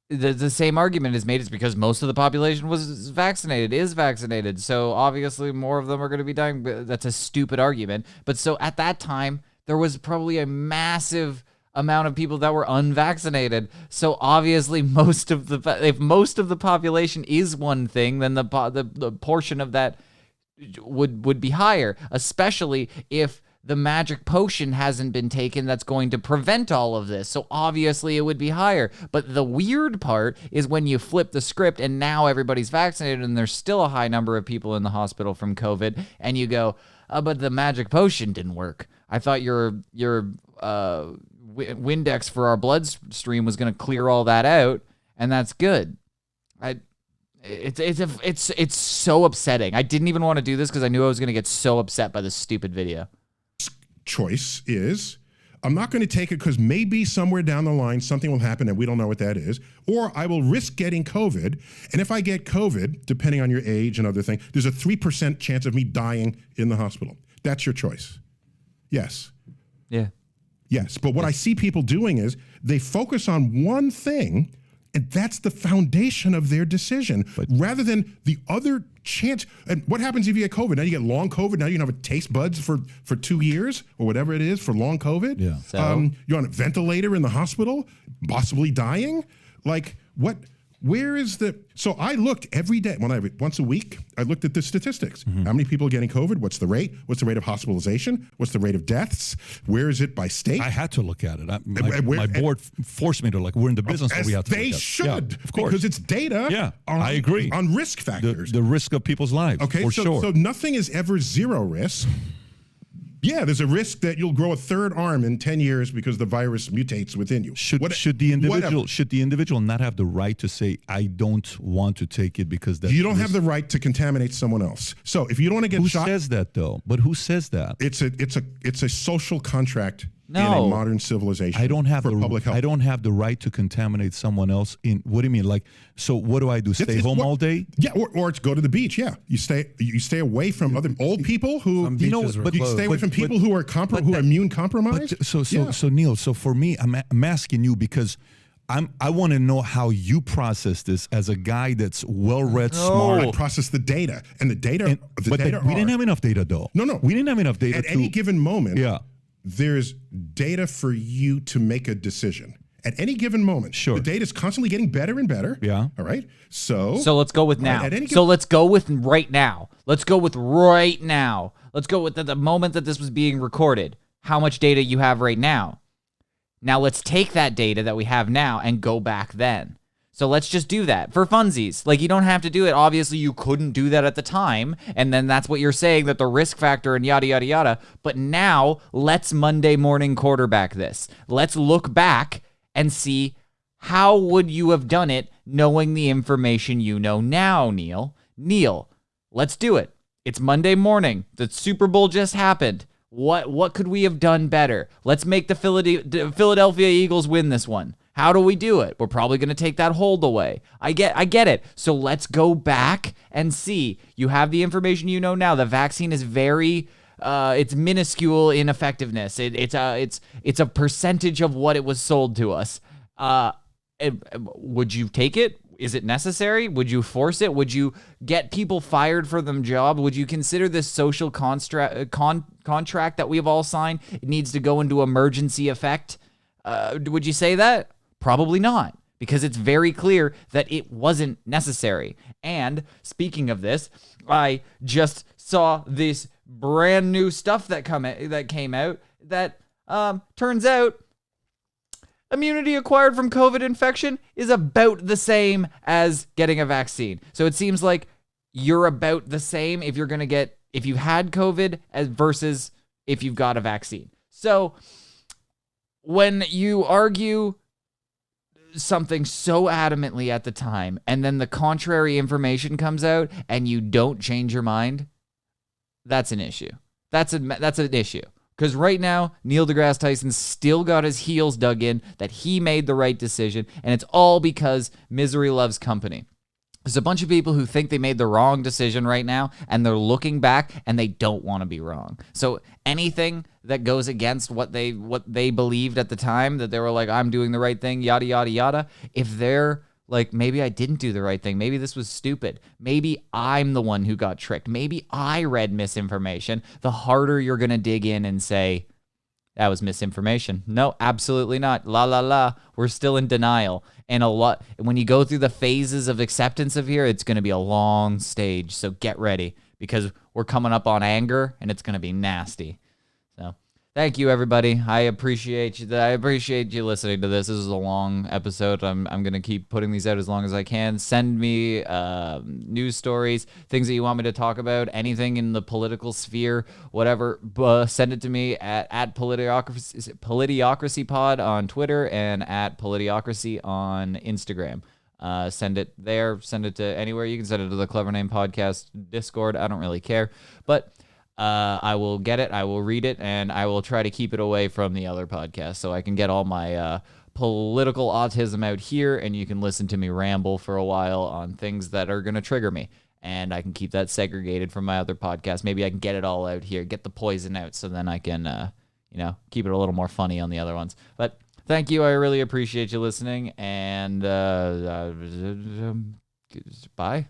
the same argument is made is because most of the population is vaccinated. So obviously more of them are going to be dying. That's a stupid argument. But so at that time, there was probably a massive amount of people that were unvaccinated. So obviously if most of the population is one thing, then the portion of that would be higher, especially if the magic potion hasn't been taken that's going to prevent all of this. So obviously it would be higher. But the weird part is when you flip the script and now everybody's vaccinated and there's still a high number of people in the hospital from COVID, and you go, but the magic potion didn't work. I thought your Windex for our bloodstream was going to clear all that out, and that's good. It's so upsetting. I didn't even want to do this because I knew I was going to get so upset by this stupid video. Choice is, I'm not going to take it because maybe somewhere down the line something will happen and we don't know what that is, or I will risk getting COVID, and if I get COVID, depending on your age and other things, there's a 3% chance of me dying in the hospital. That's your choice. Yes. Yeah. Yes, but what I see people doing is they focus on one thing, and that's the foundation of their decision, rather than the other chance. And what happens if you get COVID? Now you get long COVID. Now you don't have taste buds for 2 years or whatever it is for long COVID. Yeah. So? You're on a ventilator in the hospital, possibly dying. Like what? Where is the? So I looked every day once a week. I looked at the statistics. How many people are getting COVID? What's the rate? What's the rate of hospitalization? What's the rate of deaths? Where is it by state? I had to look at it. My board forced me to look. We're in the business that we have to look at. They should, of course, because it's data. Yeah, I agree. On risk factors, the risk of people's lives. Okay, for sure. So nothing is ever zero risk. Yeah, there's a risk that you'll grow a third arm in 10 years because the virus mutates within you. Should the individual not have the right to say, I don't want to take it because that's... You don't have the right to contaminate someone else. So if you don't want to get shot... Who says that, though? But who says that? It's a social contract in a modern civilization. I don't have public health. I don't have the right to contaminate someone else. What do you mean? Like, so what do I do? Stay home all day? Yeah, or go to the beach. Yeah, you stay away from other old people who but you stay away from people who are immune compromised. So Neil, so for me, I'm asking you because I want to know how you process this as a guy that's well-read, smart. I process the data, and the data. We didn't have enough data, though. No, we didn't have enough data. At any given moment, yeah, there's data for you to make a decision. At any given moment, sure, the data is constantly getting better and better. Yeah. All right. So let's go with now. Let's go with right now. Let's go with right now. Let's go with the moment that this was being recorded. How much data you have right now? Now let's take that data that we have now and go back then. So let's just do that for funsies. Like, you don't have to do it. Obviously, you couldn't do that at the time. And then that's what you're saying, that the risk factor and yada, yada, yada. But now let's Monday morning quarterback this. Let's look back and see how would you have done it knowing the information you know now, Neil. Neil, let's do it. It's Monday morning. The Super Bowl just happened. What could we have done better? Let's make the Philadelphia Eagles win this one. How do we do it? We're probably going to take that hold away. I get it. So let's go back and see. You have the information you know now. The vaccine is very it's minuscule in effectiveness. It's a percentage of what it was sold to us. Would you take it? Is it necessary? Would you force it? Would you get people fired for them job? Would you consider this social contract that we've all signed? It needs to go into emergency effect. Would you say that? Probably not, because it's very clear that it wasn't necessary. And speaking of this, I just saw this brand new stuff that came out that turns out immunity acquired from COVID infection is about the same as getting a vaccine. So it seems like you're about the same if you had COVID versus if you've got a vaccine. So when you argue something so adamantly at the time and then the contrary information comes out and you don't change your mind, that's an issue. That's an issue. Because right now, Neil deGrasse Tyson still got his heels dug in that he made the right decision, and it's all because misery loves company. There's a bunch of people who think they made the wrong decision right now, and they're looking back, and they don't want to be wrong. So anything that goes against what they believed at the time, that they were like, I'm doing the right thing, yada, yada, yada, if they're like, maybe I didn't do the right thing. Maybe this was stupid. Maybe I'm the one who got tricked. Maybe I read misinformation. The harder you're going to dig in and say, that was misinformation. No, absolutely not. La, la, la. We're still in denial. And when you go through the phases of acceptance of here, it's going to be a long stage. So get ready, because we're coming up on anger and it's going to be nasty. So thank you, everybody. I appreciate you. I appreciate you listening to this. This is a long episode. I'm going to keep putting these out as long as I can. Send me news stories, things that you want me to talk about, anything in the political sphere, whatever. Send it to me at Politiocracy Pod on Twitter and at Politiocracy on Instagram. Send it there. Send it to anywhere. You can send it to the Clever Name Podcast Discord. I don't really care. But I will get it, I will read it, and I will try to keep it away from the other podcasts so I can get all my political autism out here, and you can listen to me ramble for a while on things that are going to trigger me. And I can keep that segregated from my other podcasts. Maybe I can get it all out here, get the poison out, so then I can, keep it a little more funny on the other ones. But thank you. I really appreciate you listening, and bye.